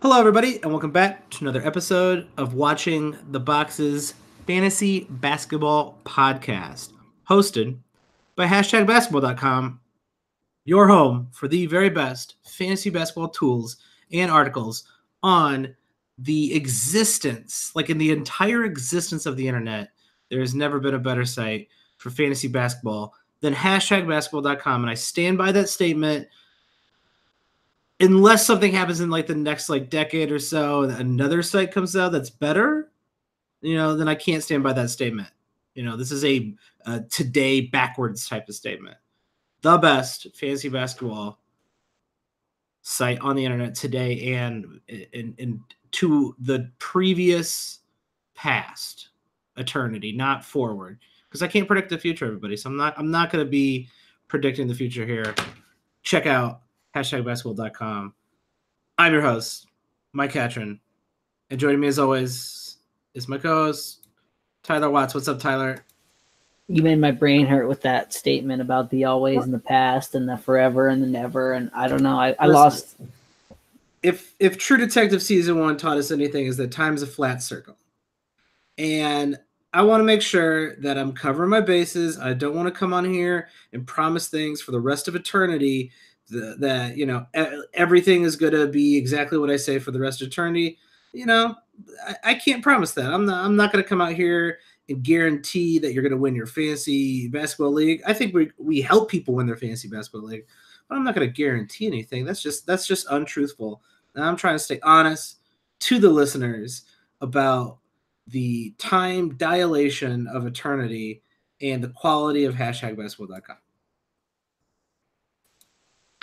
Hello, everybody, and welcome back to another episode of Watching the Boxes Fantasy Basketball Podcast, hosted by #basketball.com, your home for the very best fantasy basketball tools and articles on the existence, like in the entire existence of the internet. There has never been a better site for fantasy basketball than #basketball.com, and I stand by that statement. Unless something happens in like the next decade or so, another site comes out that's better, then I can't stand by that statement. This is a today backwards type of statement. The best fantasy basketball site on the internet today and in to the previous past eternity, not forward, because I can't predict the future, everybody. So I'm not going to be predicting the future here. Check out #basketball.com. I'm your host, Mike Catron, and joining me as always is my co-host, Tyler Watts. What's up, Tyler? You made my brain hurt with that statement about the always in the past and the forever and the never, and I don't know. I lost. If True Detective Season 1 taught us anything, is that time's a flat circle. And I want to make sure that I'm covering my bases. I don't want to come on here and promise things for the rest of eternity that everything is going to be exactly what I say for the rest of eternity. I can't promise that. I'm not going to come out here and guarantee that you're going to win your fantasy basketball league. I think we help people win their fantasy basketball league, but I'm not going to guarantee anything. That's just untruthful. And I'm trying to stay honest to the listeners about the time dilation of eternity and the quality of #basketball.com.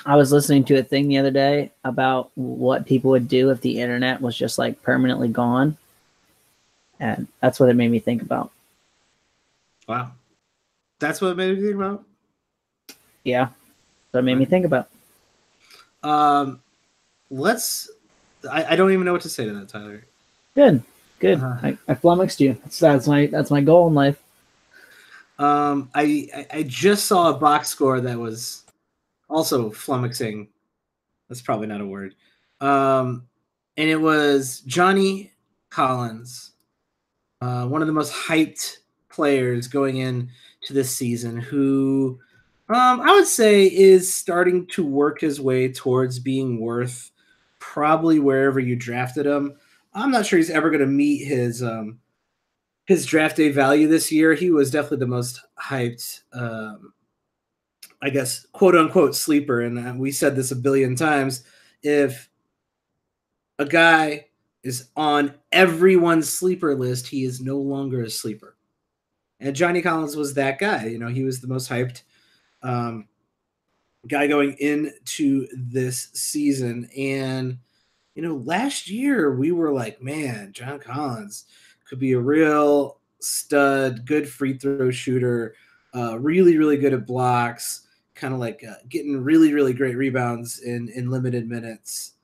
I was listening to a thing the other day about what people would do if the internet was just like permanently gone. And that's what it made me think about. Wow. That's what it made me think about? Yeah. That made me think about. I don't even know what to say to that, Tyler. Good. I flummoxed you. That's my goal in life. I just saw a box score that was also flummoxing. That's probably not a word. And it was Johnny Collins, one of the most hyped players going in to this season, who I would say is starting to work his way towards being worth probably wherever you drafted him. I'm not sure he's ever going to meet his draft day value this year. He was definitely the most hyped, I guess, quote unquote sleeper. And we said this a billion times. If a guy is on everyone's sleeper list, he is no longer a sleeper. And Johnny Collins was that guy. He was the most hyped guy going into this season. And, last year we were like, man, John Collins could be a real stud, good free throw shooter, really, really good at blocks, kind of like getting really, really great rebounds in limited minutes.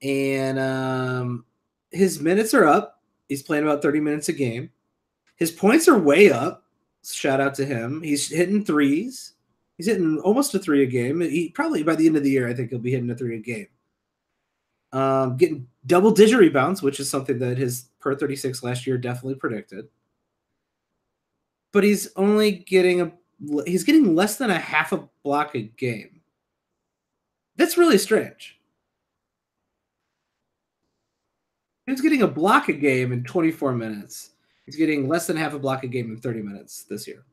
And his minutes are up. He's playing about 30 minutes a game. His points are way up. Shout out to him. He's hitting threes. He's hitting almost a 3 a game. He probably by the end of the year, I think he'll be hitting a 3 a game. Getting double-digit rebounds, which is something that his per 36 last year definitely predicted. But he's getting less than a half a block a game. That's really strange. He's getting a block a game in 24 minutes. He's getting less than half a block a game in 30 minutes this year.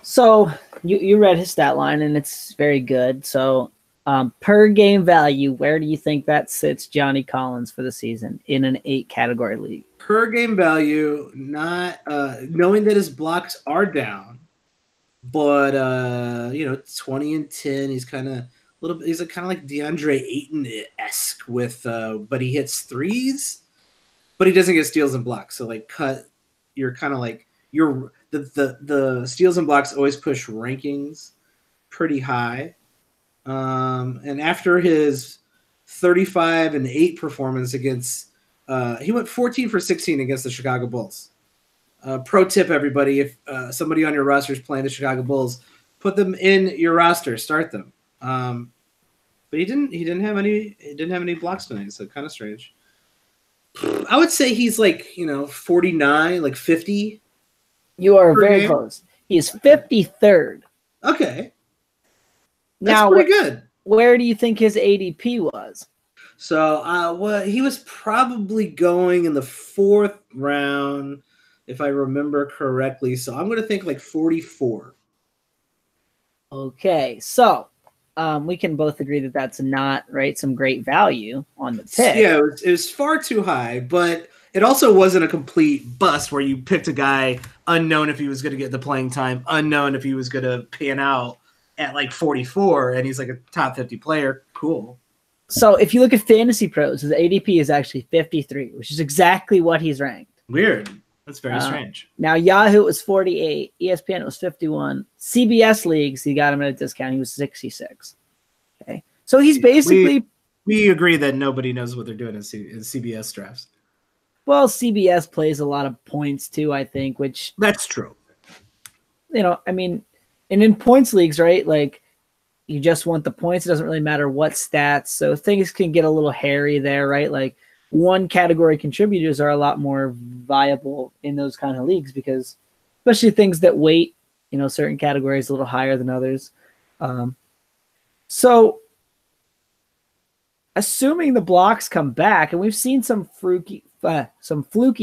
So you read his stat line, and it's very good. So per game value, where do you think that sits Johnny Collins for the season in an 8-category league? Per game value, not knowing that his blocks are down, but 20 and 10. He's kind of he's kind of like DeAndre Ayton-esque but he hits threes, but he doesn't get steals and blocks. So you're kind of like the steals and blocks always push rankings pretty high. And after his 35 and 8 performance against, he went 14 for 16 against the Chicago Bulls. Pro tip, everybody, if somebody on your roster is playing the Chicago Bulls, put them in your roster, start them. but he didn't have any blocks tonight, so kind of strange. I would say he's like 49, like 50. You are per very game. close. He is 53rd. Okay, that's Now, pretty good. Where do you think his ADP was? So, he was probably going in the 4th round, if I remember correctly. So I'm going to think like 44. Okay, so we can both agree that that's not some great value on the pick. Yeah, it was far too high, but it also wasn't a complete bust where you picked a guy unknown if he was going to get the playing time, unknown if he was going to pan out at like 44, and he's like a top 50 player. Cool. So if you look at Fantasy Pros, his ADP is actually 53, which is exactly what he's ranked. Weird. That's very strange. Now, Yahoo was 48. ESPN was 51. CBS leagues, he got him at a discount. He was 66. Okay. So he's basically... We agree that nobody knows what they're doing in CBS drafts. Well, CBS plays a lot of points too, I think, which... That's true. I mean, and in points leagues, right, like... You just want the points. It doesn't really matter what stats. So things can get a little hairy there, right? Like one category contributors are a lot more viable in those kind of leagues because especially things that weight, certain categories a little higher than others. So assuming the blocks come back, and we've seen some fluky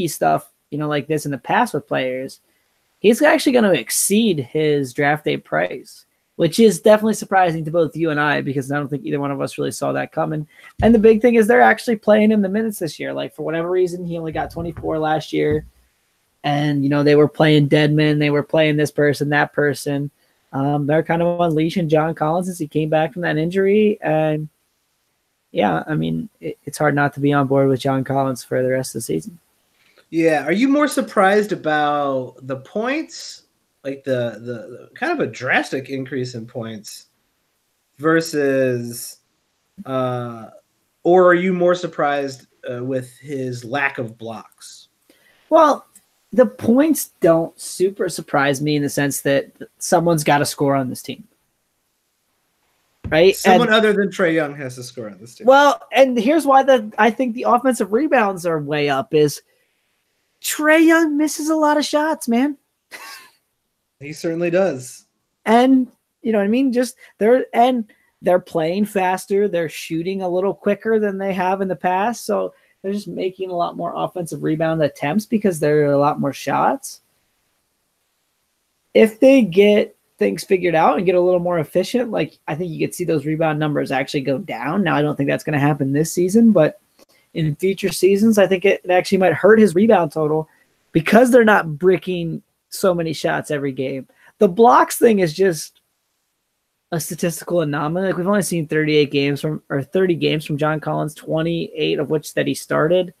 stuff, like this in the past with players, he's actually going to exceed his draft day price, which is definitely surprising to both you and I because I don't think either one of us really saw that coming. And the big thing is they're actually playing him the minutes this year. Like for whatever reason, he only got 24 last year. And, they were playing Deadman. They were playing this person, that person. They're kind of unleashing John Collins since he came back from that injury. And, yeah, I mean, it's hard not to be on board with John Collins for the rest of the season. Yeah. Are you more surprised about the points? Like the kind of a drastic increase in points versus, or are you more surprised with his lack of blocks? Well, the points don't super surprise me in the sense that someone's got to score on this team, right? Someone other than Trae Young has to score on this team. Well, and here's why I think the offensive rebounds are way up is Trae Young misses a lot of shots, man. He certainly does. And you know what I mean? They're playing faster. They're shooting a little quicker than they have in the past. So they're just making a lot more offensive rebound attempts because there are a lot more shots. If they get things figured out and get a little more efficient, like I think you could see those rebound numbers actually go down. Now, I don't think that's going to happen this season, but in future seasons, I think it actually might hurt his rebound total because they're not bricking so many shots every game. The blocks thing is just a statistical anomaly. Like we've only seen 30 games from John Collins, 28 of which that he started.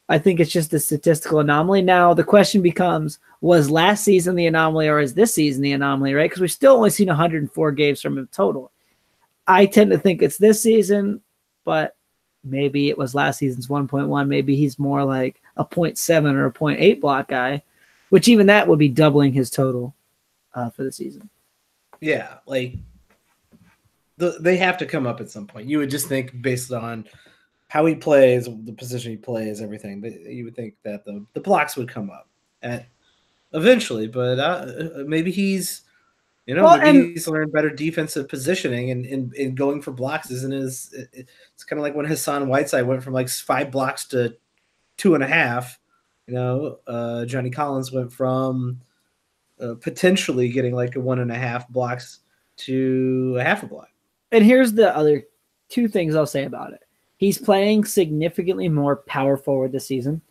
I think it's just a statistical anomaly. Now the question becomes, was last season the anomaly or is this season the anomaly, right? Because we've still only seen 104 games from him total. I tend to think it's this season, but maybe it was last season's 1.1. Maybe he's more like a 0.7 or a 0.8 block guy, which even that would be doubling his total for the season. Yeah, like they have to come up at some point. You would just think based on how he plays, the position he plays, everything. You would think that the blocks would come up eventually, but maybe he's he's learned better defensive positioning and going for blocks isn't as it's kind of like when Hassan Whiteside went from like 5 blocks to 2.5. Johnny Collins went from potentially getting like a 1.5 blocks to a half a block. And here's the other 2 things I'll say about it. He's playing significantly more power forward this season.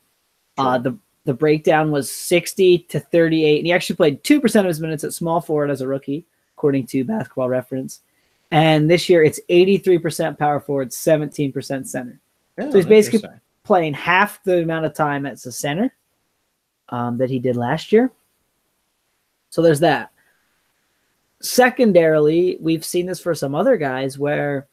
Sure. The breakdown was 60 to 38, and he actually played 2% of his minutes at small forward as a rookie, according to Basketball Reference. And this year, it's 83% power forward, 17% center. So he's basically playing half the amount of time as a center that he did last year. So there's that. Secondarily, we've seen this for some other guys where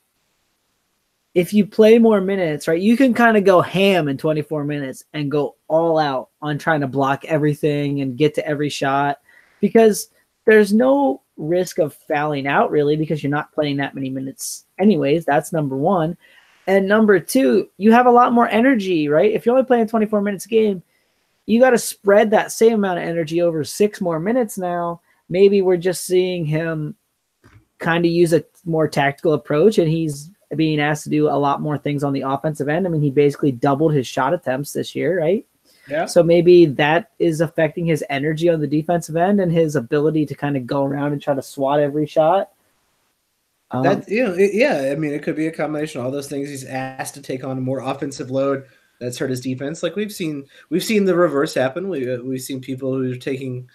if you play more minutes, right, you can kind of go ham in 24 minutes and go all out on trying to block everything and get to every shot because there's no risk of fouling out really because you're not playing that many minutes anyways. That's number one. And number two, you have a lot more energy, right? If you're only playing 24 minutes a game, you got to spread that same amount of energy over 6 more minutes now. Maybe we're just seeing him kind of use a more tactical approach, and he's being asked to do a lot more things on the offensive end. I mean, he basically doubled his shot attempts this year, right? Yeah. So maybe that is affecting his energy on the defensive end and his ability to kind of go around and try to swat every shot. Yeah. I mean, it could be a combination of all those things. He's asked to take on a more offensive load that's hurt his defense. Like we've seen the reverse happen. We've seen people who are taking,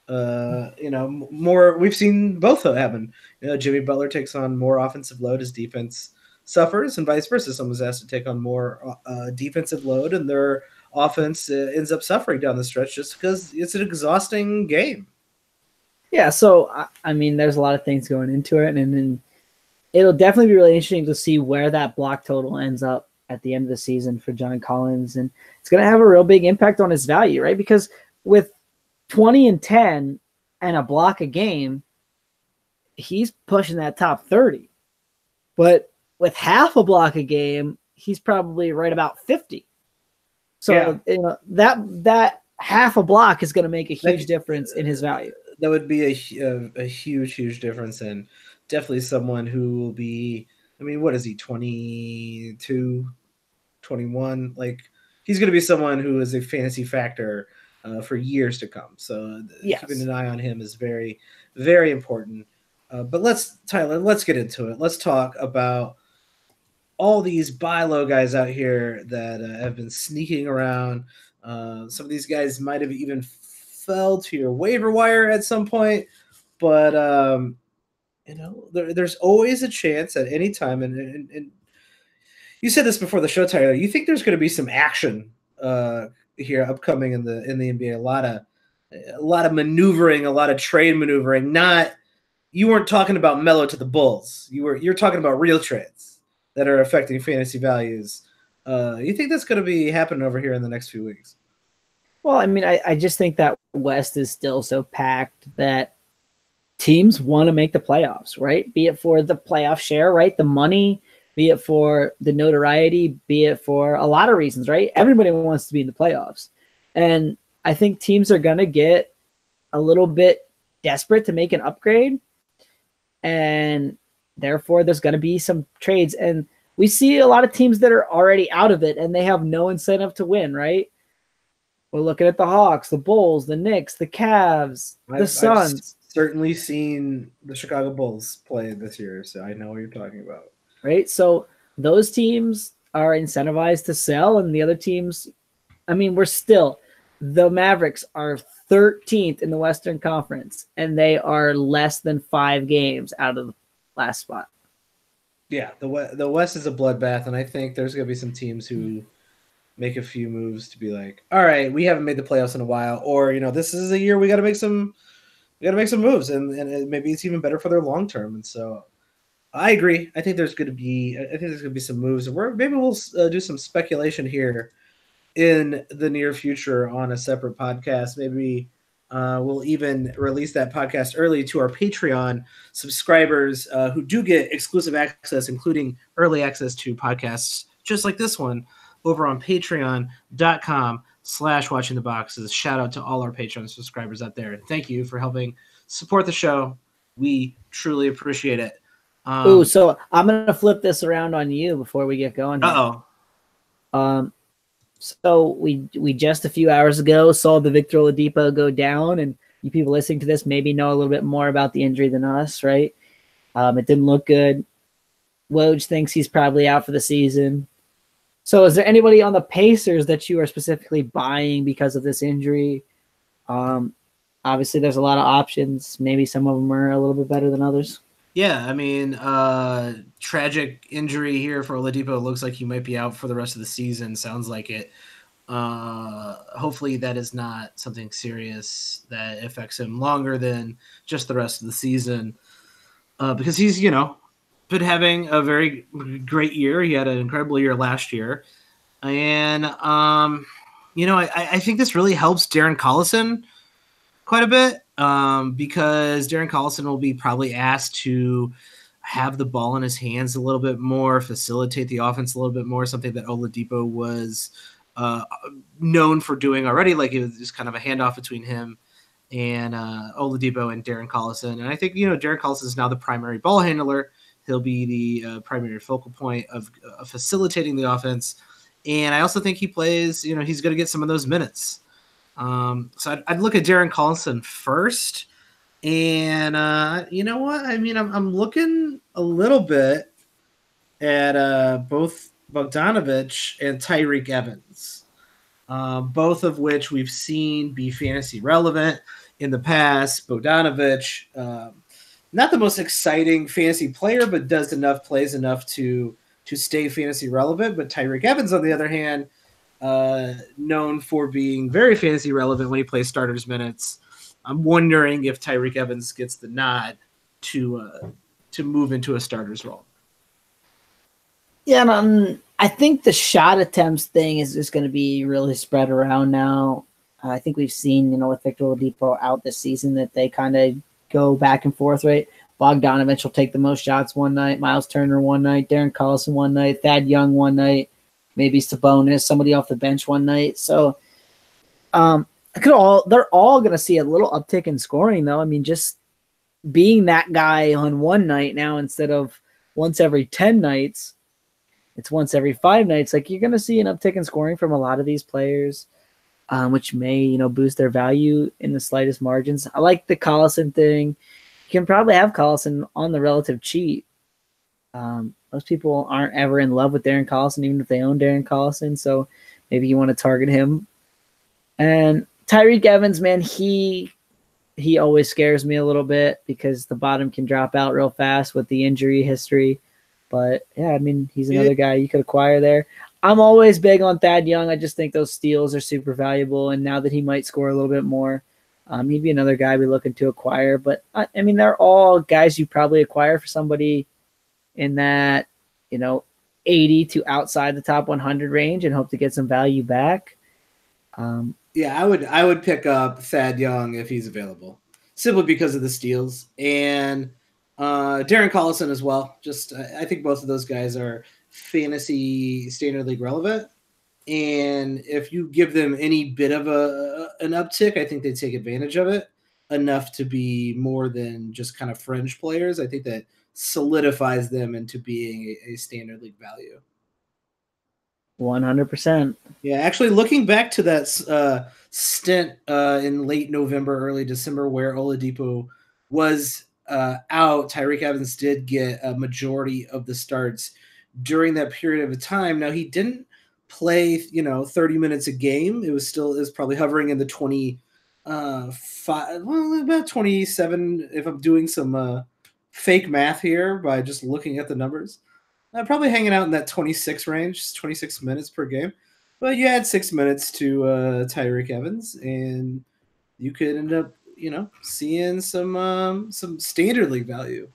more. We've seen both happen. Jimmy Butler takes on more offensive load, his defense suffers, and vice versa. Someone's asked to take on more defensive load, and their offense ends up suffering down the stretch just because it's an exhausting game. Yeah, so I mean, there's a lot of things going into it, and then it'll definitely be really interesting to see where that block total ends up at the end of the season for John Collins, and it's going to have a real big impact on his value, right? Because with 20 and 10 and a block a game, he's pushing that top 30. But with half a block a game, he's probably right about 50. So that half a block is going to make a huge difference in his value. That would be a huge difference, and definitely someone who will be, I mean, what is he, 22, 21? Like, he's going to be someone who is a fantasy factor for years to come. So keeping an eye on him is very, very important. But Tyler, let's get into it. Let's talk about all these buy low guys out here that have been sneaking around. Some of these guys might have even fell to your waiver wire at some point, but there's always a chance at any time. And you said this before the show, Tyler. You think there's going to be some action here upcoming in the NBA? A lot of maneuvering, a lot of trade maneuvering. You weren't talking about Melo to the Bulls. You're talking about real trades that are affecting fantasy values. You think that's going to be happening over here in the next few weeks? Well, I mean, I just think that West is still so packed that teams want to make the playoffs, right? Be it for the playoff share, right? The money, be it for the notoriety, be it for a lot of reasons, right? Everybody wants to be in the playoffs. And I think teams are going to get a little bit desperate to make an upgrade. And therefore, there's going to be some trades. And we see a lot of teams that are already out of it, and they have no incentive to win, right? We're looking at the Hawks, the Bulls, the Knicks, the Cavs, the Suns. I've certainly seen the Chicago Bulls play this year, so I know what you're talking about. Right? So those teams are incentivized to sell, and the other teams, I mean, the Mavericks are 13th in the Western Conference, and they are less than 5 games out of the last spot. Yeah, the West is a bloodbath, and I think there's going to be some teams who make a few moves to be like, all right, we haven't made the playoffs in a while, or this is a year we got to make some moves, and maybe it's even better for their long term. And so, I agree. I think there's going to be some moves, and maybe we'll do some speculation here in the near future on a separate podcast. Maybe we'll even release that podcast early to our Patreon subscribers who do get exclusive access, including early access to podcasts just like this one over on patreon.com/watchingtheboxes. Shout out to all our Patreon subscribers out there. Thank you for helping support the show. We truly appreciate it. So I'm going to flip this around on you before we get going. So we just a few hours ago saw the Victor Oladipo go down, and you people listening to this maybe know a little bit more about the injury than us, right? It didn't look good. Woj thinks he's probably out for the season. So is there anybody on the Pacers that you are specifically buying because of this injury? Obviously, there's a lot of options. Maybe some of them are a little bit better than others. Yeah, I mean, tragic injury here for Oladipo. Looks like he might be out for the rest of the season. Sounds like it. Hopefully that is not something serious that affects him longer than just the rest of the season. Because he's, been having a very great year. He had an incredible year last year. And, I think this really helps Darren Collison quite a bit because Darren Collison will be probably asked to have the ball in his hands a little bit more, facilitate the offense a little bit more, something that Oladipo was known for doing already. Like, it was just kind of a handoff between him and Oladipo and Darren Collison. And I think, Darren Collison is now the primary ball handler. He'll be the primary focal point of facilitating the offense. And I also think he plays, he's going to get some of those minutes. So I'd look at Darren Collison first. And you know what? I mean, I'm looking a little bit at both Bogdanovich and Tyreek Evans, both of which we've seen be fantasy relevant in the past. Bogdanovich, not the most exciting fantasy player, but plays enough to stay fantasy relevant. But Tyreek Evans, on the other hand, known for being very fantasy relevant when he plays starters minutes. I'm wondering if Tyreek Evans gets the nod to move into a starter's role. Yeah, and I think the shot attempts thing is just going to be really spread around now. I think we've seen, with Victor Oladipo out this season, that they kind of go back and forth, right? Bogdanovich will take the most shots one night, Miles Turner one night, Darren Collison one night, Thad Young one night, maybe Sabonis, somebody off the bench one night. So, they're all going to see a little uptick in scoring, though. I mean, just being that guy on one night now instead of once every 10 nights, it's once every 5 nights. Like, you're going to see an uptick in scoring from a lot of these players, which may, boost their value in the slightest margins. I like the Collison thing. You can probably have Collison on the relative cheap. Most people aren't ever in love with Darren Collison, even if they own Darren Collison. So maybe you want to target him. And Tyreek Evans, man, he always scares me a little bit because the bottom can drop out real fast with the injury history. But, yeah, I mean, he's another guy you could acquire there. I'm always big on Thad Young. I just think those steals are super valuable. And now that he might score a little bit more, he'd be another guy we're looking to acquire. But, I mean, they're all guys you probably acquire for somebody in that, 80 to outside the top 100 range and hope to get some value back. Yeah, I would pick up Thad Young if he's available, simply because of the steals, and Darren Collison as well. Just I think both of those guys are fantasy standard league relevant, and if you give them any bit of an uptick, I think they take advantage of it enough to be more than just kind of fringe players. I think that solidifies them into being a standard league value. 100%. Yeah, actually, looking back to that stint in late November, early December, where Oladipo was out, Tyreek Evans did get a majority of the starts during that period of time. Now, he didn't play, 30 minutes a game. It was probably hovering in the about 27, if I'm doing some fake math here by just looking at the numbers. Probably hanging out in that 26 range, 26 minutes per game. But you add 6 minutes to Tyreek Evans, and you could end up, seeing some standard league value.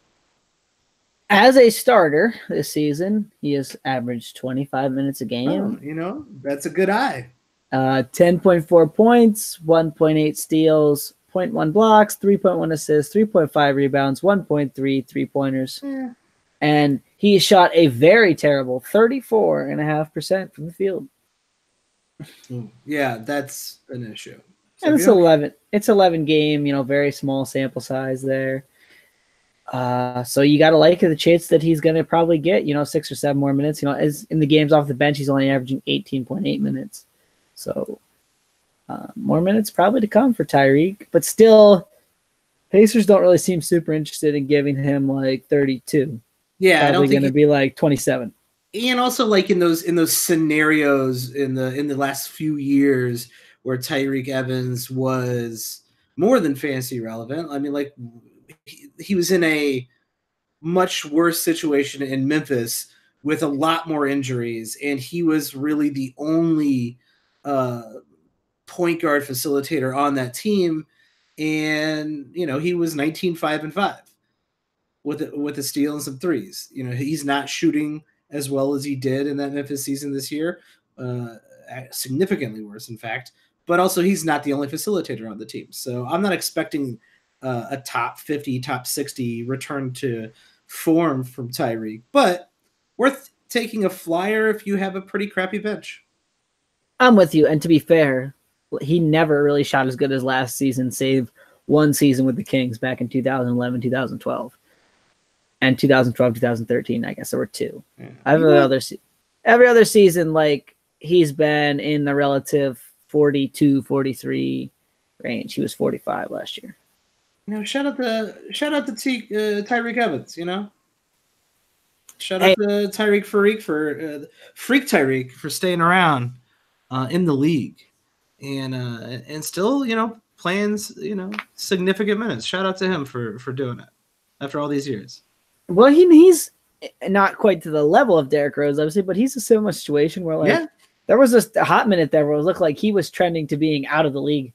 As a starter this season, he has averaged 25 minutes a game. Oh, that's a good eye. 10.4 points, 1.8 steals, 0.1 blocks, 3.1 assists, 3.5 rebounds, 1.3 three-pointers. Yeah. And he shot a very terrible 34.5% from the field. Yeah, that's an issue. So and it's 11. It's 11 game, very small sample size there. So you got to like the chance that he's going to probably get, 6 or 7 more minutes. As in the games off the bench, he's only averaging 18.8 minutes. So more minutes probably to come for Tyreek. But still, Pacers don't really seem super interested in giving him like 32. Yeah, probably I don't think going to be like 27. And also, like in those scenarios in the last few years where Tyreek Evans was more than fantasy relevant. I mean, like he was in a much worse situation in Memphis with a lot more injuries, and he was really the only point guard facilitator on that team. And he was 19-5-5 with a steal and some threes. He's not shooting as well as he did in that Memphis season this year, significantly worse, in fact. But also, he's not the only facilitator on the team. So I'm not expecting a top 50, top 60 return to form from Tyreek, but worth taking a flyer if you have a pretty crappy bench. I'm with you. And to be fair, he never really shot as good as last season, save one season with the Kings back in 2011, 2012. And 2012, 2013, I guess there were two. Yeah. Every other season, like, he's been in the relative 42, 43 range. He was 45 last year. Shout out to Tyreek Evans, Shout out to Tyreek Freak Tyreek for staying around in the league and still, playing, significant minutes. Shout out to him for doing it after all these years. Well, he's not quite to the level of Derrick Rose, obviously, but he's a similar situation where, there was a hot minute there where it looked like he was trending to being out of the league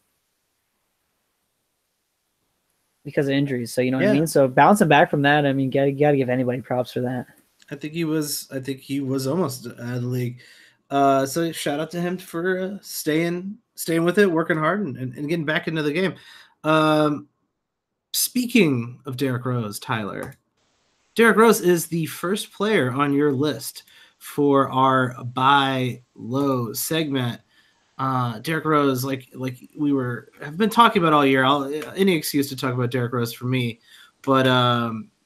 because of injuries. So, you know what I mean? So bouncing back from that, I mean, got to give anybody props for that. I think he was almost out of the league. So shout out to him for staying with it, working hard, and getting back into the game. Speaking of Derrick Rose, Tyler, Derrick Rose is the first player on your list for our buy low segment. Derrick Rose, like have been talking about all year. Any excuse to talk about Derrick Rose for me, but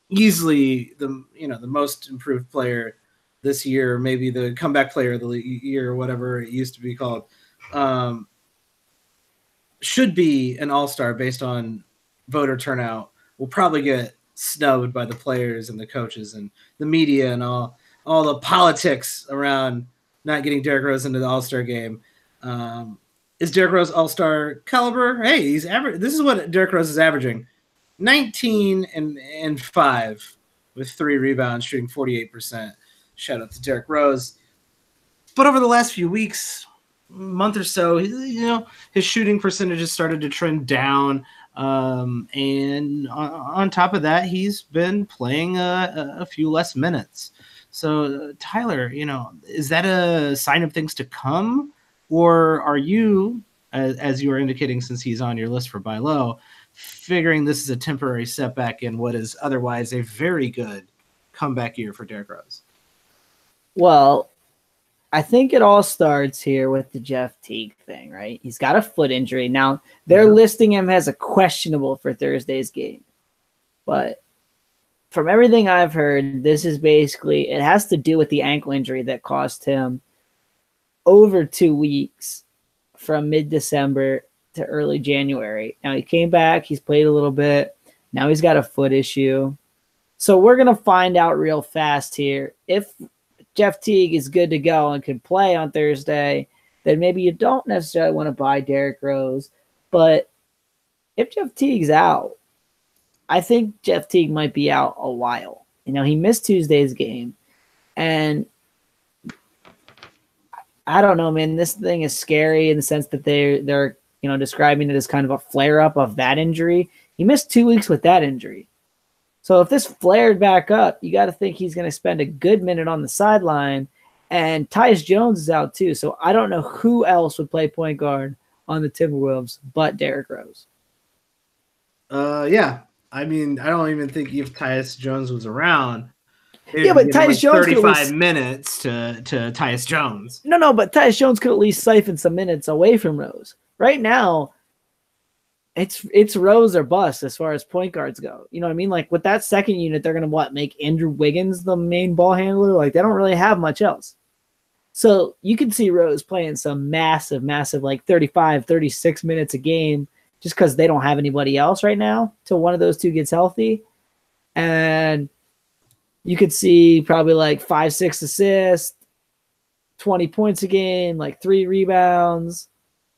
easily the most improved player this year, maybe the comeback player of the year, or whatever it used to be called, should be an all-star based on voter turnout. Will probably get snubbed by the players and the coaches and the media and all the politics around not getting Derrick Rose into the all-star game. Is Derrick Rose all-star caliber? Hey, he's average. This is what Derrick Rose is averaging: 19 and 5 with 3 rebounds, shooting 48%. Shout out to Derrick Rose. But over the last few weeks, month or so, his shooting percentages started to trend down. And on top of that, he's been playing a few less minutes. So, Tyler, is that a sign of things to come? Or are you, as you were indicating, since he's on your list for buy low, figuring this is a temporary setback in what is otherwise a very good comeback year for Derrick Rose? Well, I think it all starts here with the Jeff Teague thing, right? He's got a foot injury. Now, they're listing him as a questionable for Thursday's game. But from everything I've heard, this is basically, it has to do with the ankle injury that cost him over 2 weeks from mid-December to early January. Now, he came back. He's played a little bit. Now he's got a foot issue. So we're going to find out real fast here. If Jeff Teague is good to go and can play on Thursday, then maybe you don't necessarily want to buy Derrick Rose. But if Jeff Teague's out, I think Jeff Teague might be out a while. He missed Tuesday's game. And I don't know, man. This thing is scary in the sense that they're describing it as kind of a flare-up of that injury. He missed 2 weeks with that injury. So if this flared back up, you got to think he's going to spend a good minute on the sideline. And Tyus Jones is out too. So I don't know who else would play point guard on the Timberwolves but Derrick Rose. Yeah. I mean, I don't even think if Tyus Jones was around. Yeah, but Tyus Jones 35 minutes to Tyus Jones. No, but Tyus Jones could at least siphon some minutes away from Rose. Right now, it's Rose or bust as far as point guards go. You know what I mean? Like with that second unit, they're gonna make Andrew Wiggins the main ball handler. Like they don't really have much else. So you can see Rose playing some massive, like 35, 36 minutes a game just because they don't have anybody else right now till one of those two gets healthy. And you could see probably like 5-6 assists, 20 points a game, like 3 rebounds.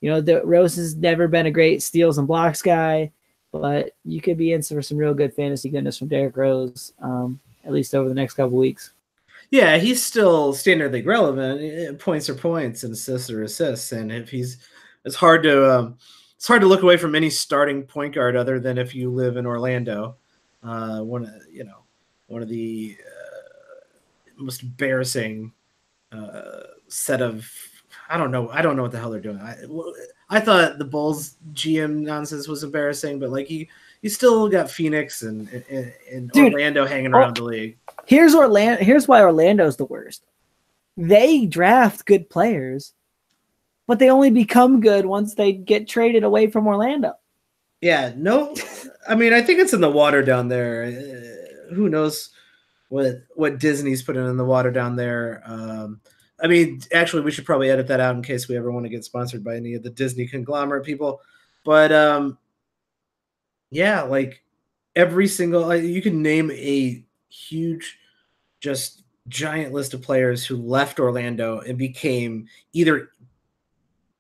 Rose has never been a great steals and blocks guy, but you could be in for some real good fantasy goodness from Derrick Rose, at least over the next couple weeks. Yeah, he's still standard league relevant. Points are points, and assists are assists. And if it's hard to look away from any starting point guard other than if you live in Orlando. One of the most embarrassing set of I don't know. I don't know what the hell they're doing. I thought the Bulls GM nonsense was embarrassing, but like you still got Phoenix and Dude, Orlando hanging around the league. Here's why Orlando's the worst. They draft good players, but they only become good once they get traded away from Orlando. Yeah, no. I mean, I think it's in the water down there. Who knows what Disney's putting in the water down there. I mean, actually, we should probably edit that out in case we ever want to get sponsored by any of the Disney conglomerate people. But yeah, like every single you can name a huge, just giant list of players who left Orlando and became either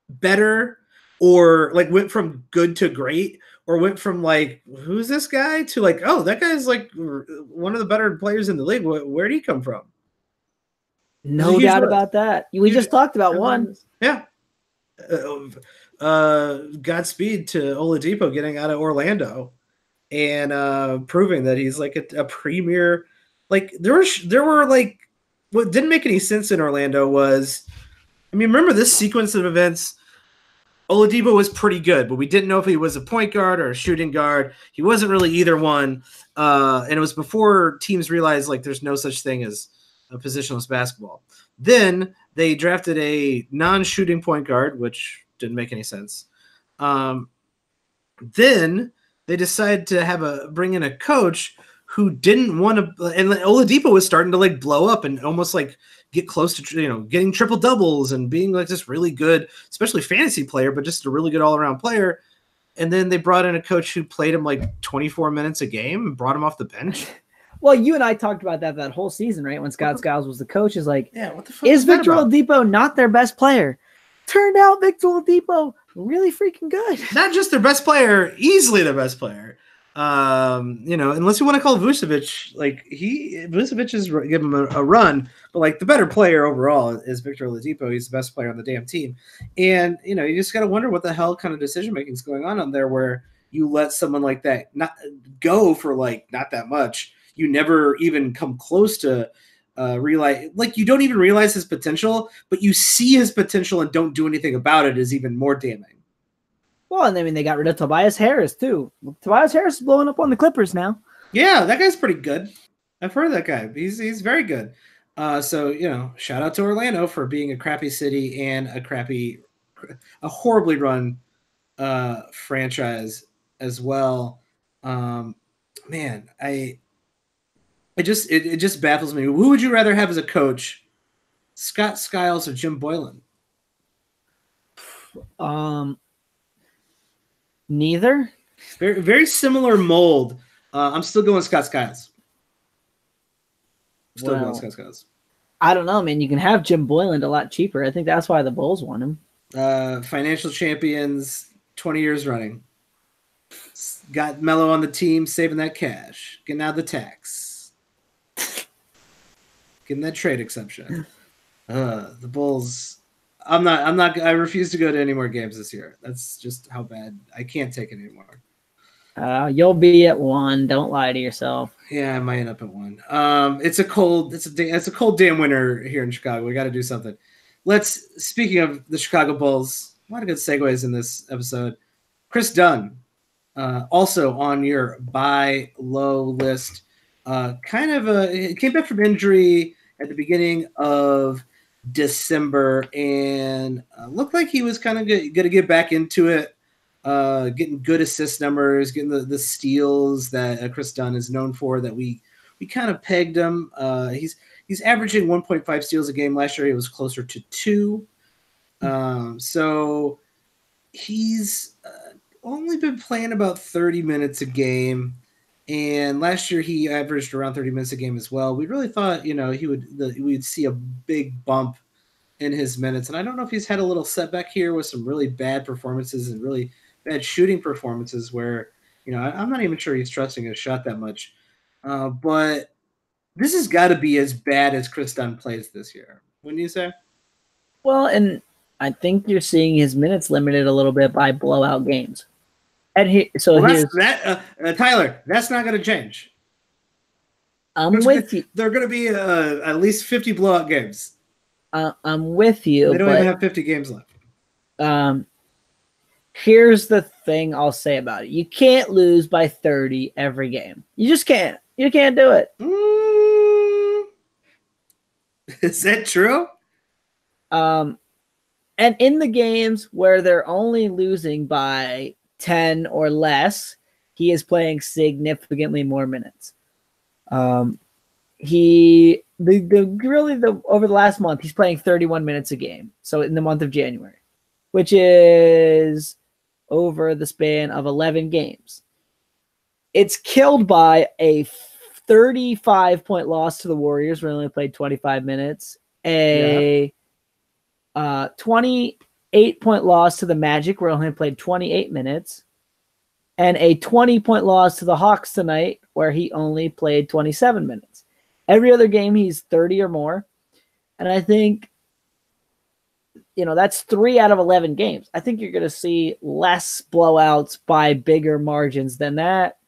better or like went from good to great, or went from like, who's this guy, to like, oh, that guy's like one of the better players in the league. Where'd he come from? No doubt about that. We just talked about one. Yeah. Godspeed to Oladipo getting out of Orlando and proving that he's like a premier. Like there were like, what didn't make any sense in Orlando was, I mean, remember this sequence of events? Oladipo was pretty good, but we didn't know if he was a point guard or a shooting guard. He wasn't really either one. And it was before teams realized like there's no such thing as a positionless basketball. Then they drafted a non-shooting point guard, which didn't make any sense. Then they decided to bring in a coach who didn't want to, and Oladipo was starting to like blow up and almost like get close to, getting triple doubles and being like this really good, especially fantasy player, but just a really good all around player. And then they brought in a coach who played him like 24 minutes a game and brought him off the bench. Well, you and I talked about that whole season, right? When Scott Skiles was the coach, is like, yeah, what the fuck is Victor Oladipo not their best player? Turned out Victor Oladipo really freaking good. Not just their best player, easily their best player. Unless you want to call Vucevic, like Vucevic is give him a run, but like the better player overall is Victor Oladipo. He's the best player on the damn team, and you just got to wonder what the hell kind of decision making is going on there, where you let someone like that not go for like not that much. You never even come close to realize, like you don't even realize his potential, but you see his potential and don't do anything about it is even more damning. Well, and I mean, they got rid of Tobias Harris, too. Tobias Harris is blowing up on the Clippers now. Yeah, that guy's pretty good. I've heard of that guy. He's very good. So, shout out to Orlando for being a crappy city and a horribly run franchise as well. Man, it just baffles me. Who would you rather have as a coach, Scott Skiles or Jim Boylan? Neither. Very, very similar mold. I'm still going Scott Skiles. Going Scott Skiles. I don't know, man. You can have Jim Boylan a lot cheaper. I think that's why the Bulls want him. Financial champions 20 years running. Got Melo on the team, saving that cash. Getting out of the tax. Getting that trade exception. The Bulls... I refuse to go to any more games this year. That's just how bad. I can't take it anymore. You'll be at 1. Don't lie to yourself. Yeah, I might end up at 1. It's a cold damn winter here in Chicago. We got to do something. Speaking of the Chicago Bulls, a lot of good segues in this episode. Chris Dunn, also on your buy low list. He came back from injury at the beginning of December and looked like he was kind of going to get back into it, getting good assist numbers, getting the steals that Chris Dunn is known for, that we kind of pegged him. He's averaging 1.5 steals a game. Last year it was closer to 2. So he's only been playing about 30 minutes a game, and last year he averaged around 30 minutes a game as well. We really thought, we'd see a big bump in his minutes. And I don't know if he's had a little setback here with some really bad performances and really bad shooting performances where, I'm not even sure he's trusting his shot that much. But this has got to be as bad as Chris Dunn plays this year, wouldn't you say? Well, and I think you're seeing his minutes limited a little bit by blowout games. And Tyler, that's not going to change. I'm with you. They're going to be at least 50 blowout games. I'm with you. They don't even have 50 games left. Here's the thing I'll say about it. You can't lose by 30 every game. You just can't. You can't do it. Is that true? And in the games where they're only losing by 10 or less, he is playing significantly more minutes. Over the last month, he's playing 31 minutes a game. So in the month of January, which is over the span of 11 games. It's killed by a 35-point loss to the Warriors, where they only played 25 minutes. A 28-point loss to the Magic, where they only played 28 minutes. And a 20-point loss to the Hawks tonight, where he only played 27 minutes. Every other game, he's 30 or more. And I think, that's 3 out of 11 games. I think you're going to see less blowouts by bigger margins than that.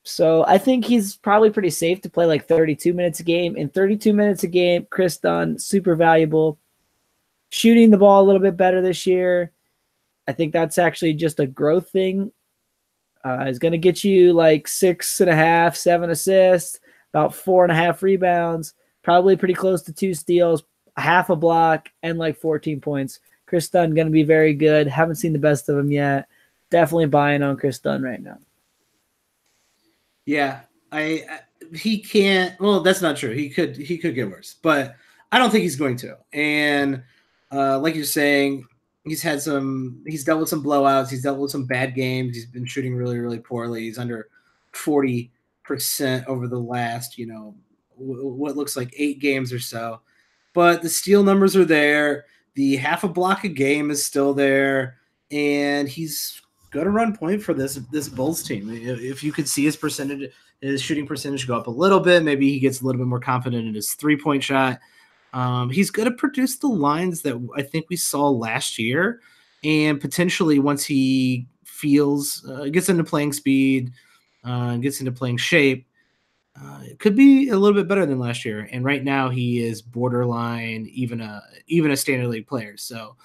So I think he's probably pretty safe to play like 32 minutes a game. In 32 minutes a game, Chris Dunn, super valuable. Shooting the ball a little bit better this year. I think that's actually just a growth thing. Is going to get you like 6.5, 7 assists, about 4.5 rebounds, probably pretty close to 2 steals, half a block, and like 14 points. Chris Dunn going to be very good. Haven't seen the best of him yet. Definitely buying on Chris Dunn right now. Yeah, he can't. Well, that's not true. He could get worse, but I don't think he's going to. And like you're saying, he's dealt with some blowouts. He's dealt with some bad games. He's been shooting really, really poorly. He's under 40% over the last, what looks like 8 games or so. But the steal numbers are there. The half a block a game is still there, and he's going to run point for this Bulls team. If you could see his shooting percentage go up a little bit, maybe he gets a little bit more confident in his 3-point shot. He's going to produce the lines that I think we saw last year, and potentially once he gets into playing speed, gets into playing shape, it could be a little bit better than last year. And right now he is borderline even a standard league player. So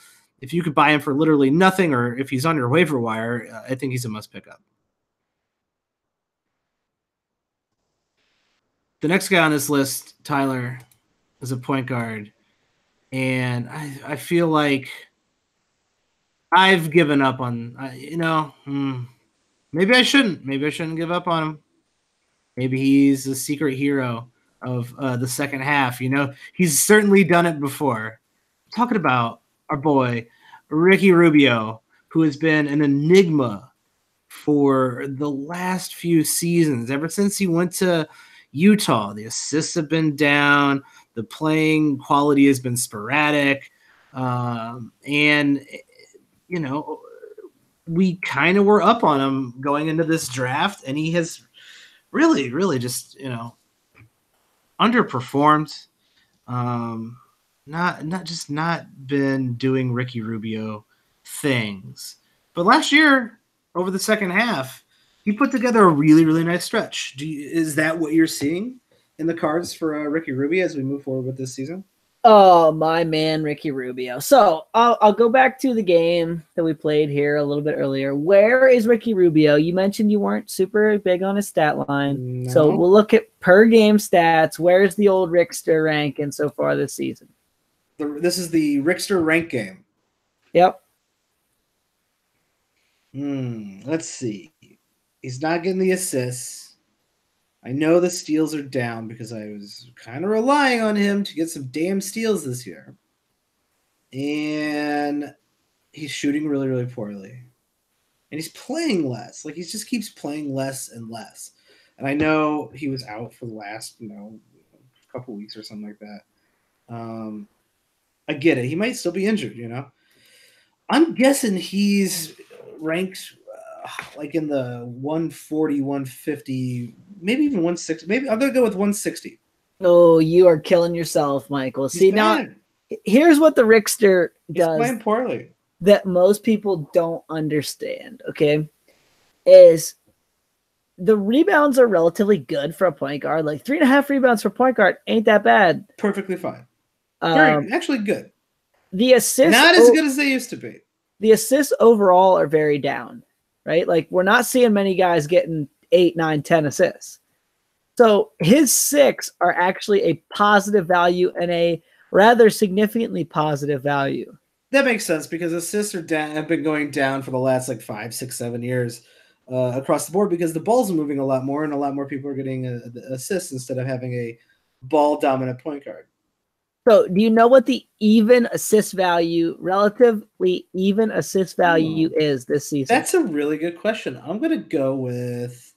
if you could buy him for literally nothing, or if he's on your waiver wire, I think he's a must pick up. The next guy on this list, Tyler, is a point guard. And I feel like I've given up on, maybe I shouldn't. Maybe I shouldn't give up on him. Maybe he's a secret hero of the second half. He's certainly done it before. I'm talking about our boy, Ricky Rubio, who has been an enigma for the last few seasons. Ever since he went to Utah, the assists have been down. The playing quality has been sporadic. We kind of were up on him going into this draft, and he has really, really just, underperformed. Not been doing Ricky Rubio things. But last year, over the second half, he put together a really, really nice stretch. Is that what you're seeing in the cards for Ricky Rubio as we move forward with this season? Oh, my man, Ricky Rubio. So I'll go back to the game that we played here a little bit earlier. Where is Ricky Rubio? You mentioned you weren't super big on his stat line. No. So we'll look at per game stats. Where's the old Rickster ranking so far this season? This is the Rickster rank game. Yep. Let's see. He's not getting the assists. I know the steals are down because I was kind of relying on him to get some damn steals this year. And he's shooting really, really poorly. And he's playing less. Like, he just keeps playing less and less. And I know he was out for the last, couple weeks or something like that. I get it. He might still be injured, I'm guessing he's ranked like in the 140, 150, maybe even 160. Maybe I'm going to go with 160. Oh, you are killing yourself, Michael. See, now, here's what the Rickster does. He's playing poorly. That most people don't understand, okay, is the rebounds are relatively good for a point guard. Like 3.5 rebounds for a point guard ain't that bad. Perfectly fine. Actually good. The assists, not as good as they used to be. The assists overall are very down, right? Like we're not seeing many guys getting 8, 9, 10 assists. So his 6 are actually a positive value and a rather significantly positive value. That makes sense because assists have been going down for the last like 5, 6, 7 years across the board because the ball's moving a lot more and a lot more people are getting assists instead of having a ball dominant point guard. So do you know what the relatively even assist value is this season? That's a really good question. I'm going to go with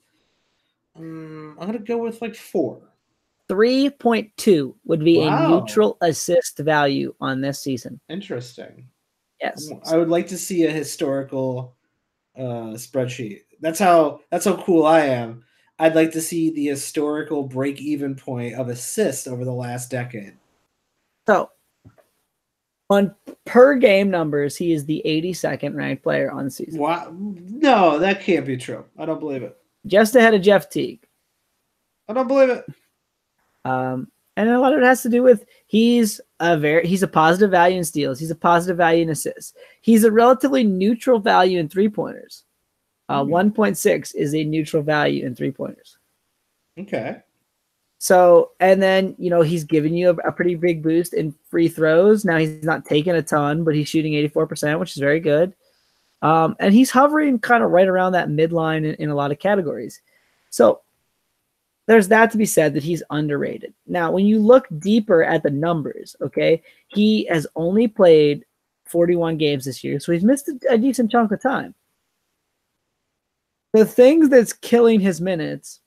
like 4. 3.2 would be a neutral assist value on this season. Interesting. Yes. I would like to see a historical spreadsheet. That's how cool I am. I'd like to see the historical break-even point of assists over the last decade. So, on per game numbers, he is the 82nd ranked player on the season. Wow. No, that can't be true. I don't believe it. Just ahead of Jeff Teague. I don't believe it. And a lot of it has to do with he's a positive value in steals. He's a positive value in assists. He's a relatively neutral value in 3-pointers. 1.6 is a neutral value in 3-pointers. Okay. So, and then, he's giving you a pretty big boost in free throws. Now he's not taking a ton, but he's shooting 84%, which is very good. And he's hovering kind of right around that midline in a lot of categories. So there's that to be said that he's underrated. Now, when you look deeper at the numbers, okay, he has only played 41 games this year, so he's missed a decent chunk of time. The things that's killing his minutes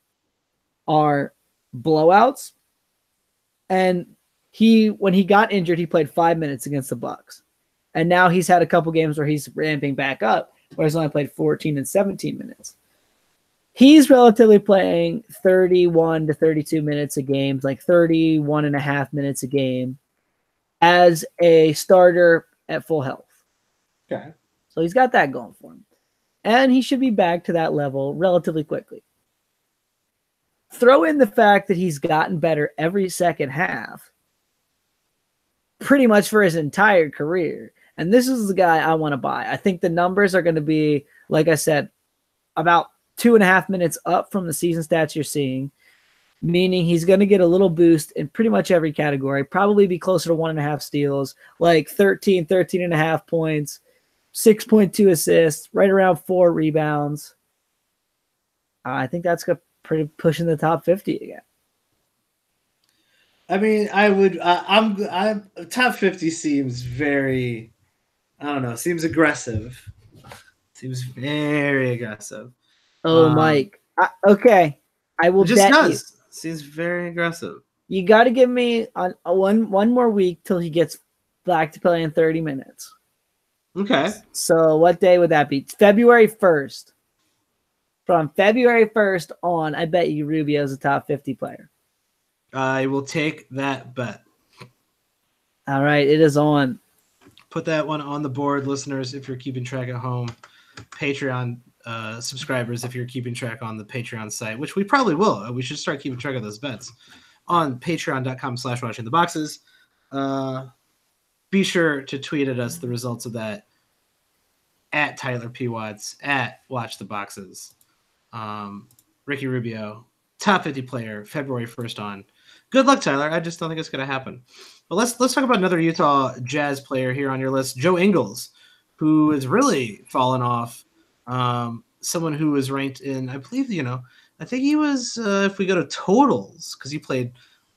are blowouts, and when he got injured, he played 5 minutes against the Bucks, and now he's had a couple games where he's ramping back up, where he's only played 14 and 17 minutes. He's relatively playing 31 to 32 minutes a game, like 31 and a half minutes a game as a starter at full health. Okay. So he's got that going for him. And he should be back to that level relatively quickly. Throw in the fact that he's gotten better every second half, pretty much for his entire career. And this is the guy I want to buy. I think the numbers are going to be, like I said, about 2.5 minutes up from the season stats you're seeing, meaning he's going to get a little boost in pretty much every category, probably be closer to 1.5 steals, like 13.5 points, 6.2 assists, right around 4 rebounds. I think that's pretty pushing the top 50 again. I mean, I'm top 50 seems very, I don't know, seems aggressive. Seems very aggressive. Oh, Mike. Okay. I will bet you. Seems very aggressive. You got to give me one more week till he gets back to playing 30 minutes. Okay. So what day would that be? February 1st. From February 1st on, I bet you Rubio's a top 50 player. I will take that bet. All right. It is on. Put that one on the board, listeners, if you're keeping track at home. Patreon subscribers, if you're keeping track on the Patreon site, which we probably will. We should start keeping track of those bets on patreon.com/watchingtheboxes. Be sure to tweet at us the results of that at Tyler P. Watts, at Watch the Boxes. Ricky Rubio, top 50 player, February 1st on. Good luck, Tyler. I just don't think it's going to happen. But let's talk about another Utah Jazz player here on your list, Joe Ingles, who has really fallen off. Someone who was ranked in, I believe, I think he was, if we go to totals, because he played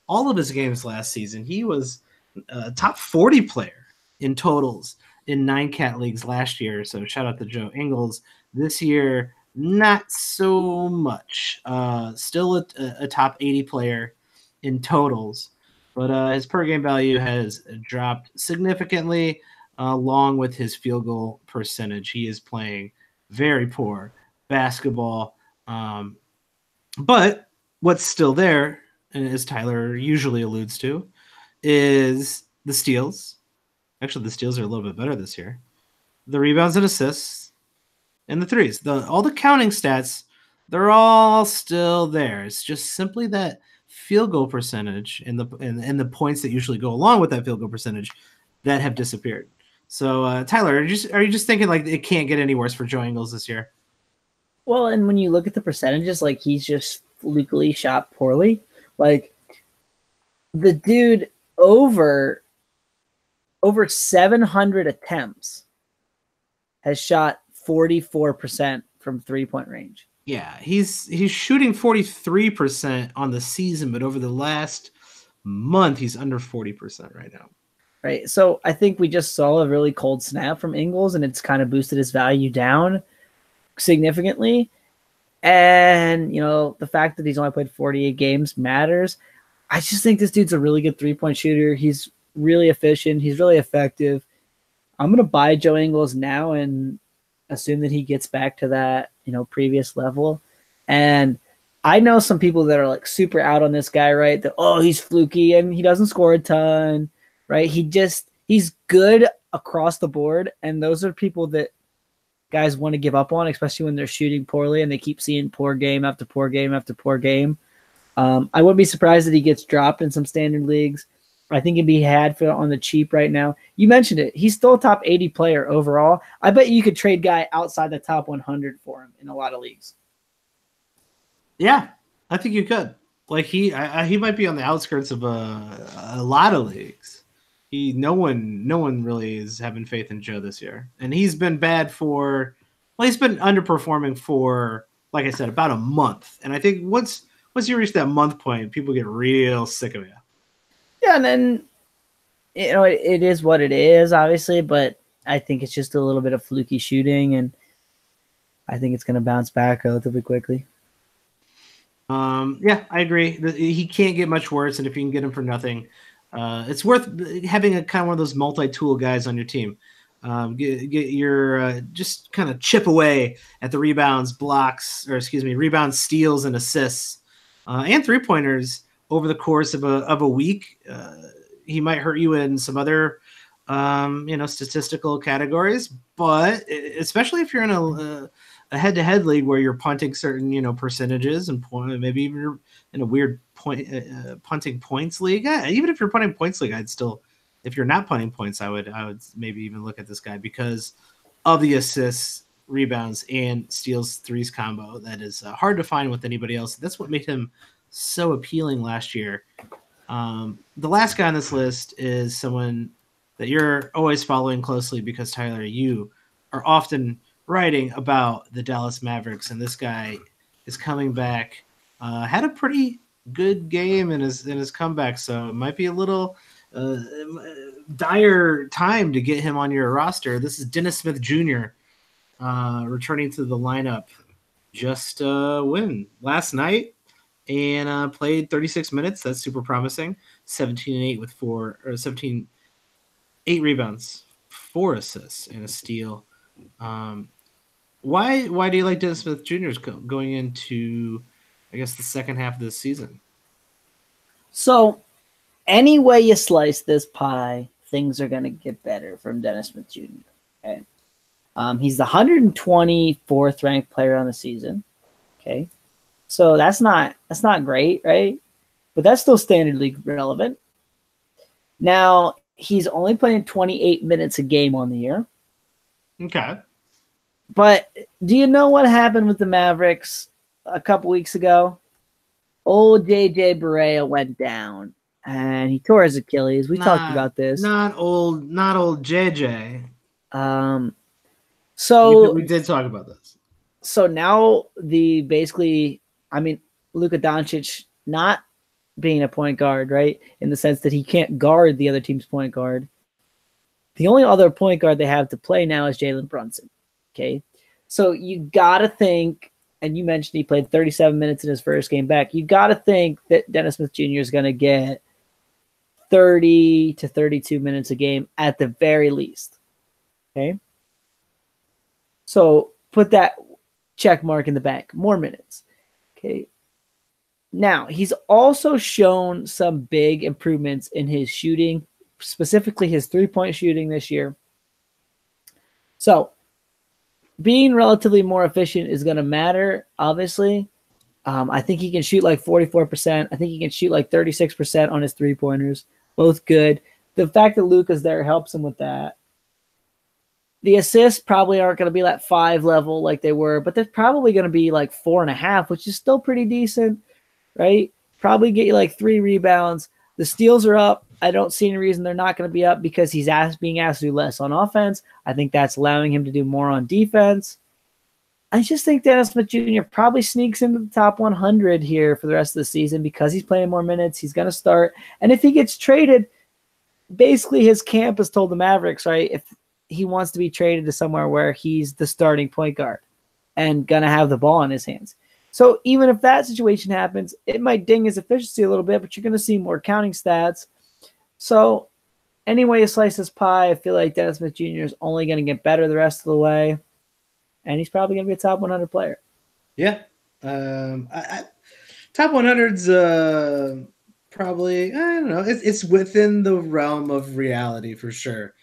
all of his games last season, he was a top 40 player in totals in 9-cat leagues last year. So shout out to Joe Ingles. This year, not so much. Still a top 80 player in totals, but his per game value has dropped significantly, along with his field goal percentage. He is playing very poor basketball. But what's still there, and as Tyler usually alludes to, is the steals. Actually, the steals are a little bit better this year. The rebounds and assists, and the threes. All the counting stats, they're all still there. It's just simply that field goal percentage and the points that usually go along with that field goal percentage that have disappeared. So, Tyler, are you just thinking like it can't get any worse for Joe Ingles this year? Well, and when you look at the percentages, like he's just legally shot poorly. Like the dude over 700 attempts has shot 44% from 3-point range. Yeah, he's shooting 43% on the season, but over the last month, he's under 40% right now. Right. So I think we just saw a really cold snap from Ingles, and it's kind of boosted his value down significantly. And, you know, the fact that he's only played 48 games matters. I just think this dude's a really good 3-point shooter. He's really efficient. He's really effective. I'm going to buy Joe Ingles now and assume that he gets back to that, you know, previous level. And I know some people that are like super out on this guy, right? That, oh, he's fluky and he doesn't score a ton, right? He's good across the board. And those are people that guys want to give up on, especially when they're shooting poorly and they keep seeing poor game after poor game after poor game. I wouldn't be surprised that he gets dropped in some standard leagues. I think he'd be had for on the cheap right now. You mentioned it. He's still a top 80 player overall. I bet you could trade guy outside the top 100 for him in a lot of leagues. Yeah, I think you could. Like he might be on the outskirts of a lot of leagues. No one really is having faith in Joe this year, and he's been bad for. Well, he's been underperforming for, like I said, about a month. And I think once you reach that month point, people get real sick of you. Yeah, and then, you know, it is what it is, obviously, but I think it's just a little bit of fluky shooting, and I think it's going to bounce back relatively quickly. Yeah, I agree. He can't get much worse, and if you can get him for nothing, it's worth having a kind of one of those multi-tool guys on your team. Get your just kind of chip away at the rebounds, rebounds, steals, and assists, and 3-pointers over the course of a week. He might hurt you in some other statistical categories, but especially if you're in a head-to-head league where you're punting certain percentages and maybe even you're in a weird punting points league. Yeah, even if you're punting points league, if you're not punting points, I would maybe even look at this guy because of the assists, rebounds, and steals threes combo. That is hard to find with anybody else. That's what made him so appealing last year. The last guy on this list is someone that you're always following closely because, Tyler, you are often writing about the Dallas Mavericks, and this guy is coming back. Had a pretty good game in his comeback, so it might be a little dire time to get him on your roster. This is Dennis Smith Jr. Returning to the lineup just last night and played 36 minutes. That's super promising. 17 and 8 8 rebounds, 4 assists, and a steal. Why do you like Dennis Smith Jr. going into, I guess, the second half of this season? So, any way you slice this pie, things are going to get better from Dennis Smith Jr. Okay, he's the 124th ranked player on the season. Okay, so that's not great, right? But that's still standard league relevant. Now he's only playing 28 minutes a game on the year. Okay. But do you know what happened with the Mavericks a couple weeks ago? Old JJ Barea went down and he tore his Achilles. We talked about this. Not old JJ. So we did talk about this. So now Luka Doncic not being a point guard, right? In the sense that he can't guard the other team's point guard. The only other point guard they have to play now is Jalen Brunson. Okay. So you got to think, and you mentioned he played 37 minutes in his first game back. You got to think that Dennis Smith Jr. is going to get 30 to 32 minutes a game at the very least. Okay. So put that check mark in the bank. More minutes. Okay. Now, he's also shown some big improvements in his shooting, specifically his 3-point shooting this year. So, being relatively more efficient is going to matter, obviously. I think he can shoot like 44%. I think he can shoot like 36% on his three-pointers. Both good. The fact that Luka's there helps him with that. The assists probably aren't going to be that 5 level like they were, but they're probably going to be like 4.5, which is still pretty decent, right? Probably get you like 3 rebounds. The steals are up. I don't see any reason they're not going to be up because he's being asked to do less on offense. I think that's allowing him to do more on defense. I just think Dennis Smith Jr. probably sneaks into the top 100 here for the rest of the season because he's playing more minutes. He's going to start. And if he gets traded, basically his camp has told the Mavericks, right, if he wants to be traded to somewhere where he's the starting point guard and going to have the ball in his hands. So even if that situation happens, it might ding his efficiency a little bit, but you're going to see more counting stats. So anyway you slice this pie, I feel like Dennis Smith Jr. is only going to get better the rest of the way. And he's probably going to be a top 100 player. Yeah. Top 100's probably, I don't know, it's within the realm of reality for sure.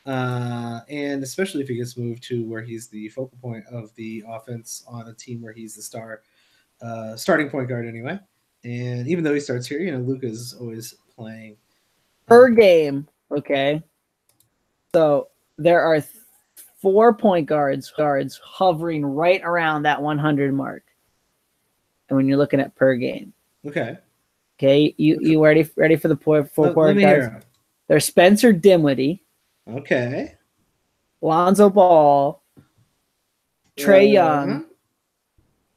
And especially if he gets moved to where he's the focal point of the offense on a team where he's the starting point guard anyway. And even though he starts here, Luka's always playing. Per game, okay? So there are 4 point guards hovering right around that 100 mark. And when you're looking at per game. Okay, you ready for the 4 point guards? There's Spencer Dinwiddie. Okay. Lonzo Ball. Trae Young.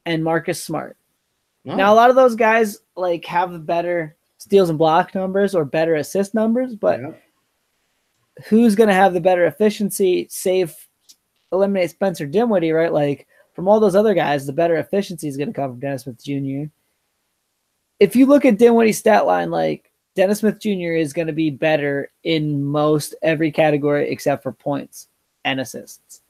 And Marcus Smart. Oh. Now, a lot of those guys like have better steals and block numbers or better assist numbers, but who's going to have the better efficiency, eliminate Spencer Dinwiddie, right? Like, from all those other guys, the better efficiency is going to come from Dennis Smith Jr. If you look at Dinwiddie's stat line, like, Dennis Smith Jr. is going to be better in most every category except for points and assists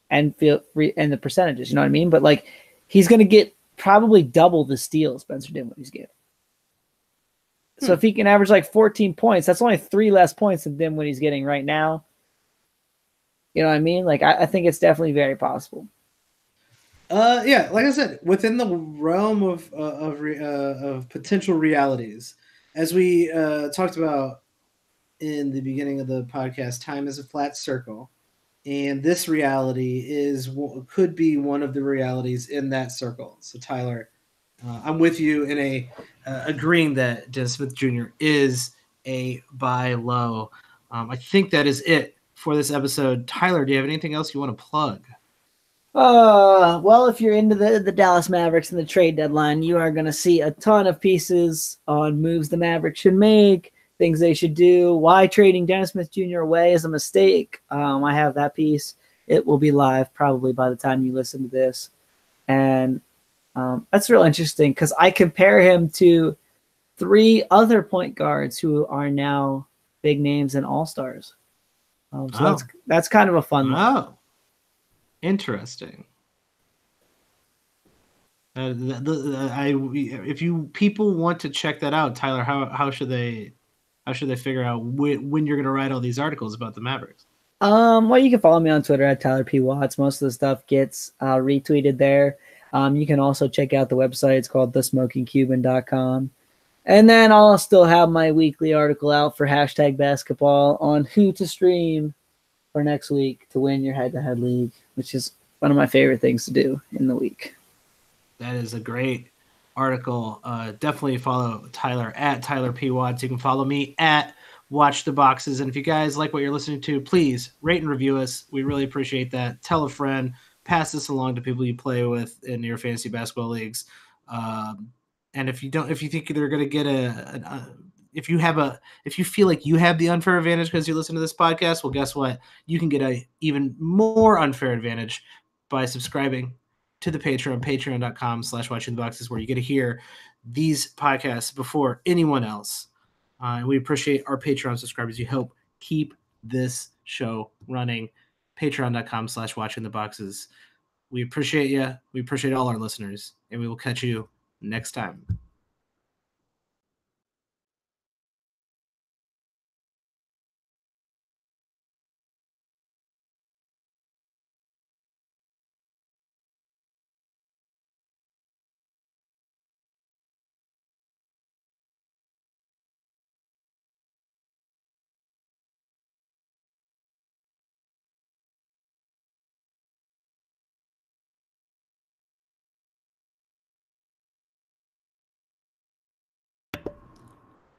and the percentages, you know what I mean? But, like, he's going to get probably double the steals Spencer Dinwiddie's getting. So if he can average like 14 points, that's only 3 less points than Dinwiddie's getting right now. You know what I mean? Like, I think it's definitely very possible. Yeah, like I said, within the realm of potential realities, as we talked about in the beginning of the podcast, time is a flat circle, and this reality could be one of the realities in that circle. So, Tyler, I'm with you in agreeing that Dennis Smith Jr. is a buy low. I think that is it for this episode. Tyler, do you have anything else you want to plug? Well, if you're into the Dallas Mavericks and the trade deadline, you are going to see a ton of pieces on moves the Mavericks should make, things they should do, why trading Dennis Smith Jr. away is a mistake. I have that piece. It will be live probably by the time you listen to this. And that's real interesting because I compare him to 3 other point guards who are now big names and all-stars. That's kind of a fun one. Oh, interesting. If people want to check that out, Tyler, how should they figure out when you're going to write all these articles about the Mavericks? Well, you can follow me on Twitter at Tyler P. Watts. Most of the stuff gets retweeted there. You can also check out the website. It's called thesmokingcuban.com. And then I'll still have my weekly article out for #basketball on who to stream for next week to win your head-to-head league, which is one of my favorite things to do in the week. That is a great article. Definitely follow Tyler at Tyler P. Watts. You can follow me at Watch the Boxes. And if you guys like what you're listening to, please rate and review us. We really appreciate that. Tell a friend. Pass this along to people you play with in your fantasy basketball leagues. And if you think they're going to get if you feel like you have the unfair advantage because you listen to this podcast, well, guess what? You can get a even more unfair advantage by subscribing to the Patreon, patreon.com/watchingtheboxes, where you get to hear these podcasts before anyone else. And we appreciate our Patreon subscribers. You help keep this show running. Patreon.com/watchingtheboxes. We appreciate you. We appreciate all our listeners, and we will catch you next time.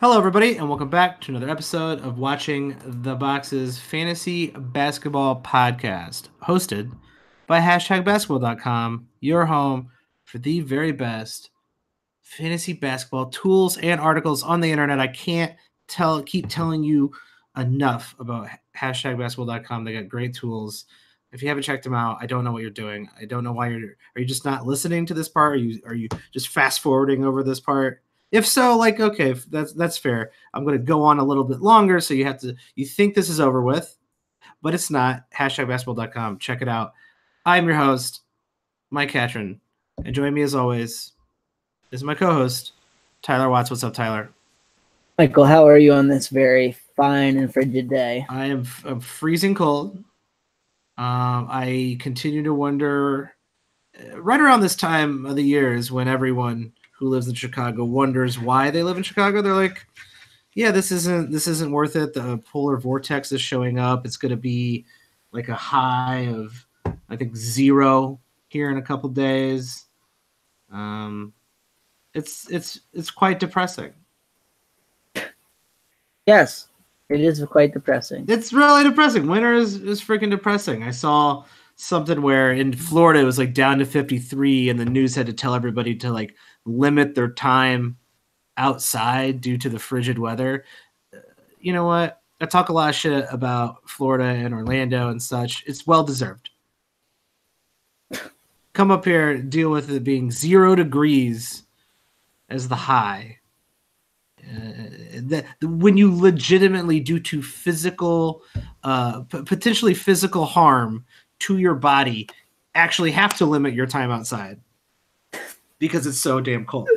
Hello, everybody, and welcome back to another episode of Watching the Boxes Fantasy Basketball Podcast, hosted by #basketball.com, your home for the very best fantasy basketball tools and articles on the internet. I can't keep telling you enough about #basketball.com. They got great tools. If you haven't checked them out, I don't know what you're doing. I don't know why are you just not listening to this part? Are you just fast forwarding over this part? If so, like, okay, that's fair. I'm going to go on a little bit longer, so you think this is over with, but it's not. #basketball.com. Check it out. I'm your host, Mike Catron, and join me as always is my co-host, Tyler Watts. What's up, Tyler? Michael, how are you on this very fine and frigid day? I'm freezing cold. I continue to wonder. Right around this time of the year is when everyone who lives in Chicago wonders why they live in Chicago. They're like, yeah, this isn't worth it. The polar vortex is showing up. It's going to be like a high of, I think, 0 here in a couple days. It's quite depressing. Yes, it is quite depressing. It's really depressing. Winter is freaking depressing. I saw something where in Florida it was like down to 53, and the news had to tell everybody to like limit their time outside due to the frigid weather. You know what? I talk a lot of shit about Florida and Orlando and such. It's well deserved. Come up here, deal with it being 0 degrees as the high. When you legitimately, due to physical, potentially physical harm to your body, actually have to limit your time outside because it's so damn cold.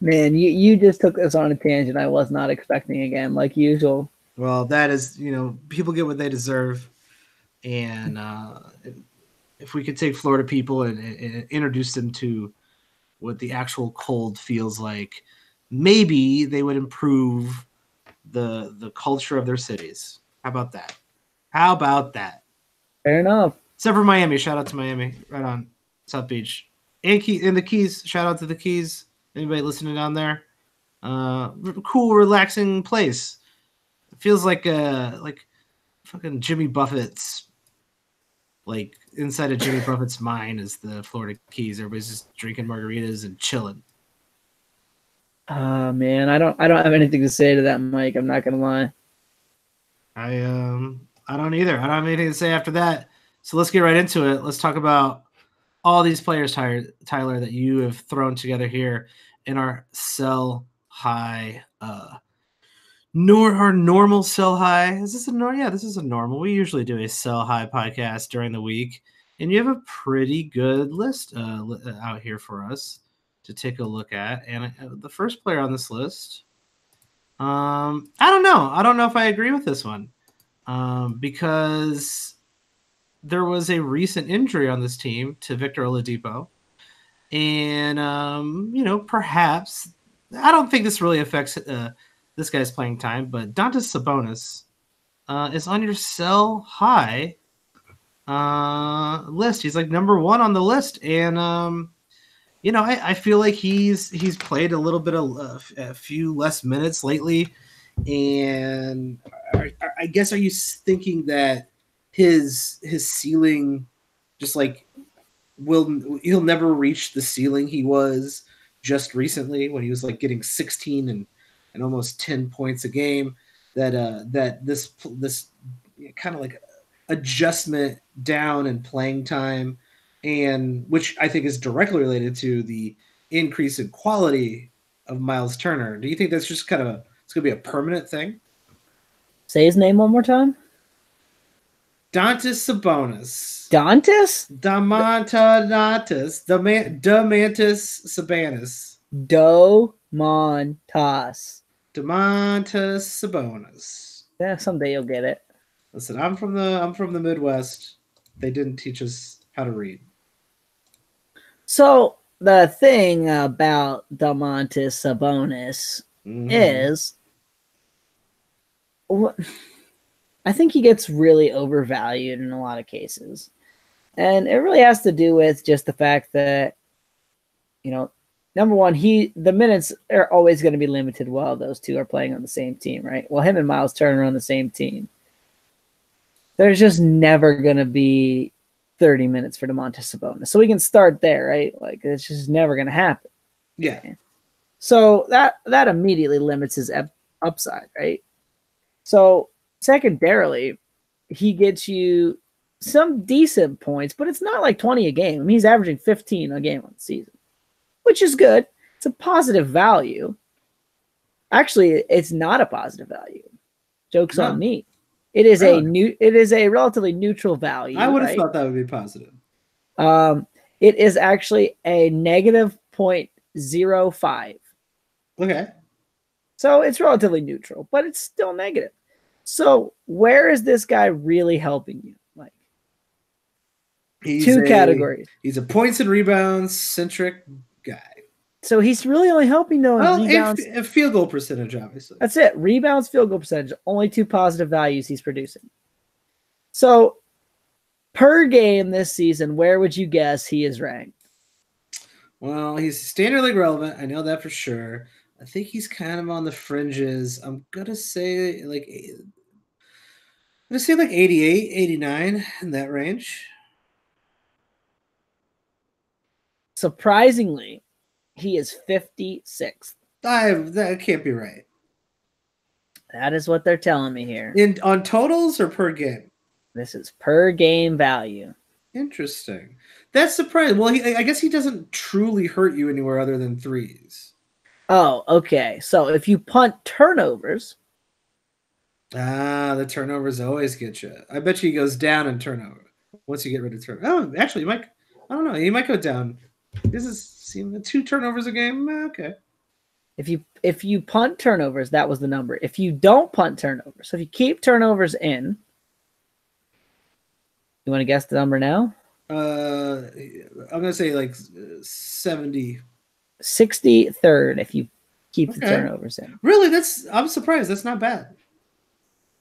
Man, you just took us on a tangent I was not expecting again, like usual. Well, that is, people get what they deserve. And if we could take Florida people and introduce them to what the actual cold feels like, maybe they would improve the culture of their cities. How about that? Fair enough. Except for Miami. Shout out to Miami. Right on. South Beach. And the Keys. Shout out to the Keys. Anybody listening down there? Cool, relaxing place. It feels like fucking Jimmy Buffett's, like inside of Jimmy Buffett's mind is the Florida Keys. Everybody's just drinking margaritas and chilling. Man, I don't have anything to say to that, Mike. I'm not gonna lie. I don't either. I don't have anything to say after that. So let's get right into it. Let's talk about all these players, Tyler, that you have thrown together here in our sell high, our normal sell high. Is this a normal? Yeah, this is a normal. We usually do a sell high podcast during the week, and you have a pretty good list out here for us to take a look at. And the first player on this list, I don't know. I don't know if I agree with this one. Because there was a recent injury on this team to Victor Oladipo. And, perhaps, I don't think this really affects this guy's playing time, but Domantas Sabonis is on your sell high list. He's like number 1 on the list. And, I feel like he's played a little bit of a few less minutes lately. And I guess, are you thinking that his ceiling just like he'll never reach the ceiling he was just recently when he was like getting 16 and almost 10 points a game, that this kind of like adjustment down in playing time, and which I think is directly related to the increase in quality of Miles Turner. Do you think that's just kind of it's going to be a permanent thing? Say his name one more time. Domantas Sabonis. Domantas Sabonis. Domantas Sabonis. Yeah, someday you'll get it. Listen, I'm from the Midwest. They didn't teach us how to read. So the thing about Domantas Sabonis is, I think he gets really overvalued in a lot of cases. And it really has to do with just the fact that, number one, the minutes are always going to be limited while those two are playing on the same team, right? Well, him and Miles Turner are on the same team. There's just never going to be 30 minutes for Domantas Sabonis. So we can start there, right? Like, it's just never going to happen. Yeah. So that immediately limits his upside, right? So secondarily, he gets you some decent points, but it's not like 20 a game. I mean, he's averaging 15 a game on the season, which is good. It's a positive value. Actually, it's not a positive value. Joke's on me. It is a relatively neutral value. I would have thought that would be positive. It is actually a negative 0.05. Okay. So it's relatively neutral, but it's still negative. So where is this guy really helping you? Like, two categories. He's a points and rebounds centric guy. So he's really only helping though in rebounds. A field goal percentage, obviously. That's it. Rebounds, field goal percentage. Only two positive values he's producing. So per game this season, where would you guess he is ranked? Well, he's standard league relevant. I know that for sure. I think he's kind of on the fringes. I'm gonna say like 88, 89 in that range. Surprisingly, he is 56th. That can't be right. That is what they're telling me here. On totals or per game? This is per game value. Interesting. That's surprising. Well, I guess he doesn't truly hurt you anywhere other than threes. Oh, okay. So if you punt turnovers. The turnovers always get you. I bet you he goes down in turnover once you get rid of turnover. Oh, actually, he might. I don't know. He might go down. This is 2 turnovers a game. Okay. If you punt turnovers, that was the number. If you don't punt turnovers, so if you keep turnovers in, you want to guess the number now? I'm gonna say like 70. 63rd if you keep the turnovers in. Really? I'm surprised. That's not bad.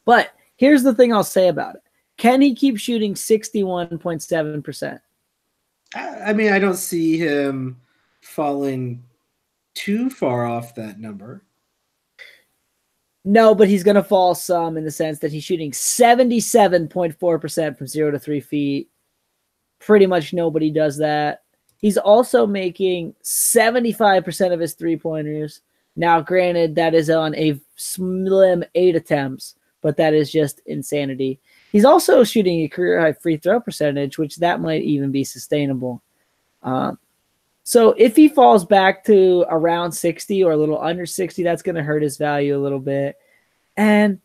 But here's the thing I'll say about it. Can he keep shooting 61.7%? I mean, I don't see him falling too far off that number. No, but he's going to fall some in the sense that he's shooting 77.4% from 0 to 3 feet. Pretty much nobody does that. He's also making 75% of his three-pointers. Now, granted, that is on a slim 8 attempts, but that is just insanity. He's also shooting a career-high free throw percentage, which that might even be sustainable. So if he falls back to around 60 or a little under 60, that's going to hurt his value a little bit. And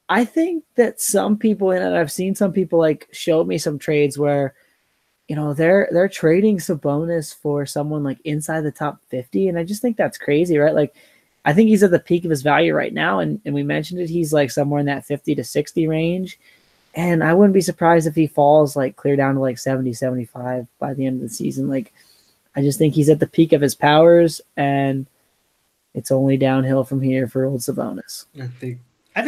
I think that some people, and I've seen some people like show me some trades where, you know, they're trading Sabonis for someone like inside the top 50. And I just think that's crazy, right? Like, I think he's at the peak of his value right now. And we mentioned it, he's like somewhere in that 50 to 60 range. And I wouldn't be surprised if he falls like clear down to like 70, 75 by the end of the season. Like, I just think he's at the peak of his powers, and it's only downhill from here for old Sabonis. I think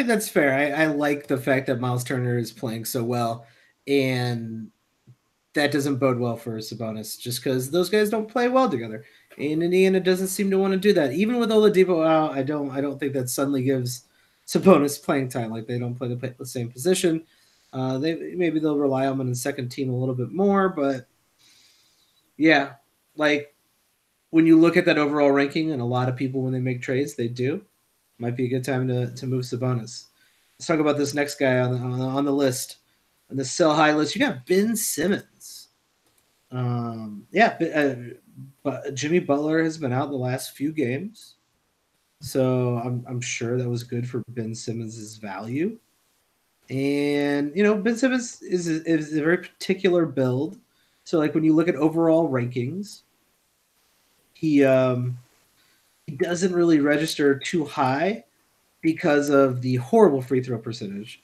that's fair. I like the fact that Miles Turner is playing so well, and that doesn't bode well for Sabonis just because those guys don't play well together. And Indiana doesn't seem to want to do that. Even with Oladipo out, I don't think that suddenly gives Sabonis playing time. Like, they don't play the same position. Maybe they'll rely on him in the second team a little bit more, but yeah, like when you look at that overall ranking, and a lot of people when they make trades, they do. Might be a good time to move Sabonis. Let's talk about this next guy on the list, on the sell high list. You got Ben Simmons. But Jimmy Butler has been out the last few games, so I'm sure that was good for Ben Simmons' value. And you know, Ben Simmons is a very particular build. So like when you look at overall rankings, he doesn't really register too high because of the horrible free throw percentage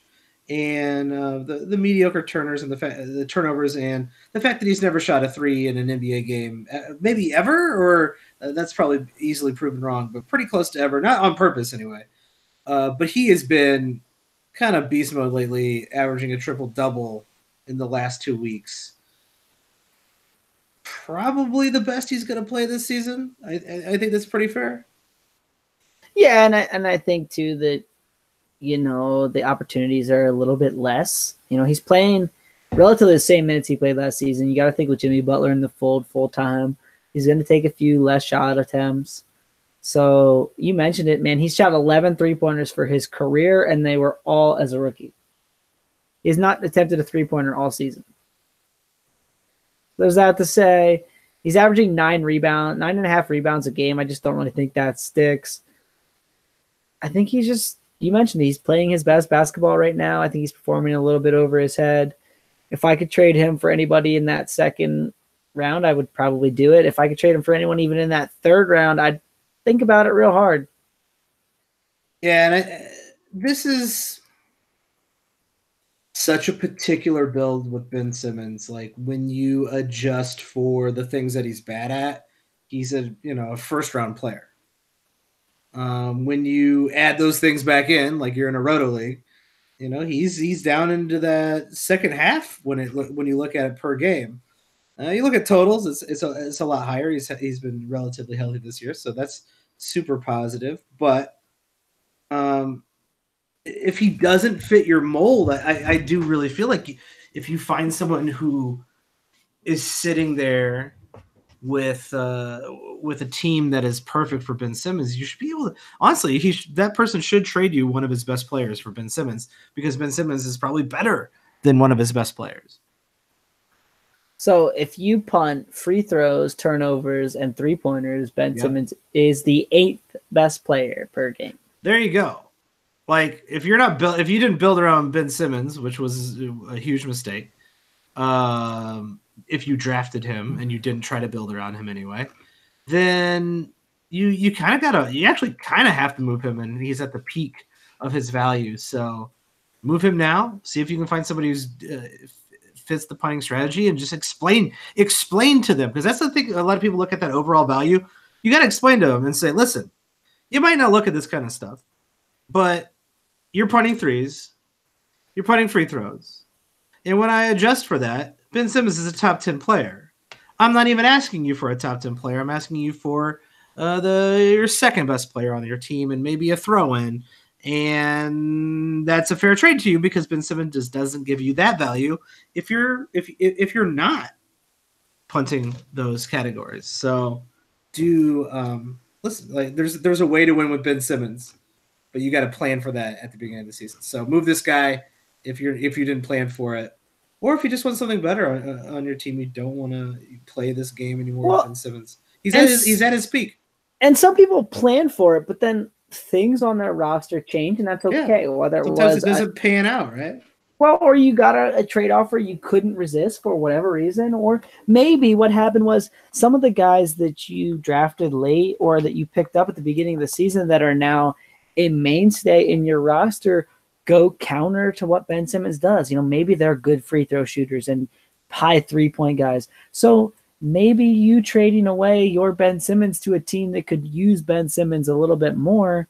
and the mediocre turners and the turnovers and the fact that he's never shot a 3 in an NBA game, maybe ever, or that's probably easily proven wrong, but pretty close to ever, not on purpose anyway. But he has been kind of beast mode lately, averaging a triple-double in the last 2 weeks. probably the best he's going to play this season. I think that's pretty fair. Yeah, and I think too that the opportunities are a little bit less. He's playing relatively the same minutes he played last season. You got to think with Jimmy Butler in the fold full time, he's going to take a few less shot attempts. So you mentioned it, man. He's shot 11 3-pointers for his career, and they were all as a rookie. He's not attempted a 3-pointer all season. There's that to say. He's averaging 9.5 rebounds a game. I just don't really think that sticks. I think you mentioned he's playing his best basketball right now. I think he's performing a little bit over his head. If I could trade him for anybody in that second round, I would probably do it. If I could trade him for anyone even in that third round, I'd think about it real hard. Yeah, and this is such a particular build with Ben Simmons. Like when you adjust for the things that he's bad at, he's a first round player. When you add those things back in, like you're in a roto league, he's down into that second half when you look at it per game. You look at totals, it's a lot higher. He's been relatively healthy this year, so that's super positive. But if he doesn't fit your mold, I do really feel like if you find someone who is sitting there with a team that is perfect for Ben Simmons, you should be able to. Honestly, that person should trade you one of his best players for Ben Simmons, because Ben Simmons is probably better than one of his best players. So if you punt, free throws, turnovers, and 3-pointers, Ben Simmons is the 8th best player per game. There you go. Like if you didn't build around Ben Simmons, which was a huge mistake, if you drafted him and you didn't try to build around him anyway, then you actually kind of have to move him, and he's at the peak of his value. So move him now. See if you can find somebody who's fits the punting strategy, and just explain to them, because that's the thing. A lot of people look at that overall value. You got to explain to them and say, listen, you might not look at this kind of stuff, but you're punting threes, you're punting free throws, and when I adjust for that, Ben Simmons is a top 10 player. I'm not even asking you for a top 10 player. I'm asking you for your second best player on your team and maybe a throw-in. And that's a fair trade to you, because Ben Simmons just doesn't give you that value if you're not punting those categories. So listen, like there's a way to win with Ben Simmons, but you got to plan for that at the beginning of the season. So move this guy if you didn't plan for it. Or if you just want something better on your team, you don't want to play this game anymore with Ben Simmons. He's at his peak. And some people plan for it, but then things on their roster change, and that's okay. Yeah. Whether sometimes it doesn't pan out, right? Well, or you got a trade offer you couldn't resist for whatever reason, or maybe what happened was some of the guys that you drafted late or that you picked up at the beginning of the season that are now a mainstay in your roster go counter to what Ben Simmons does. Maybe they're good free throw shooters and high 3-point guys. So maybe you trading away your Ben Simmons to a team that could use Ben Simmons a little bit more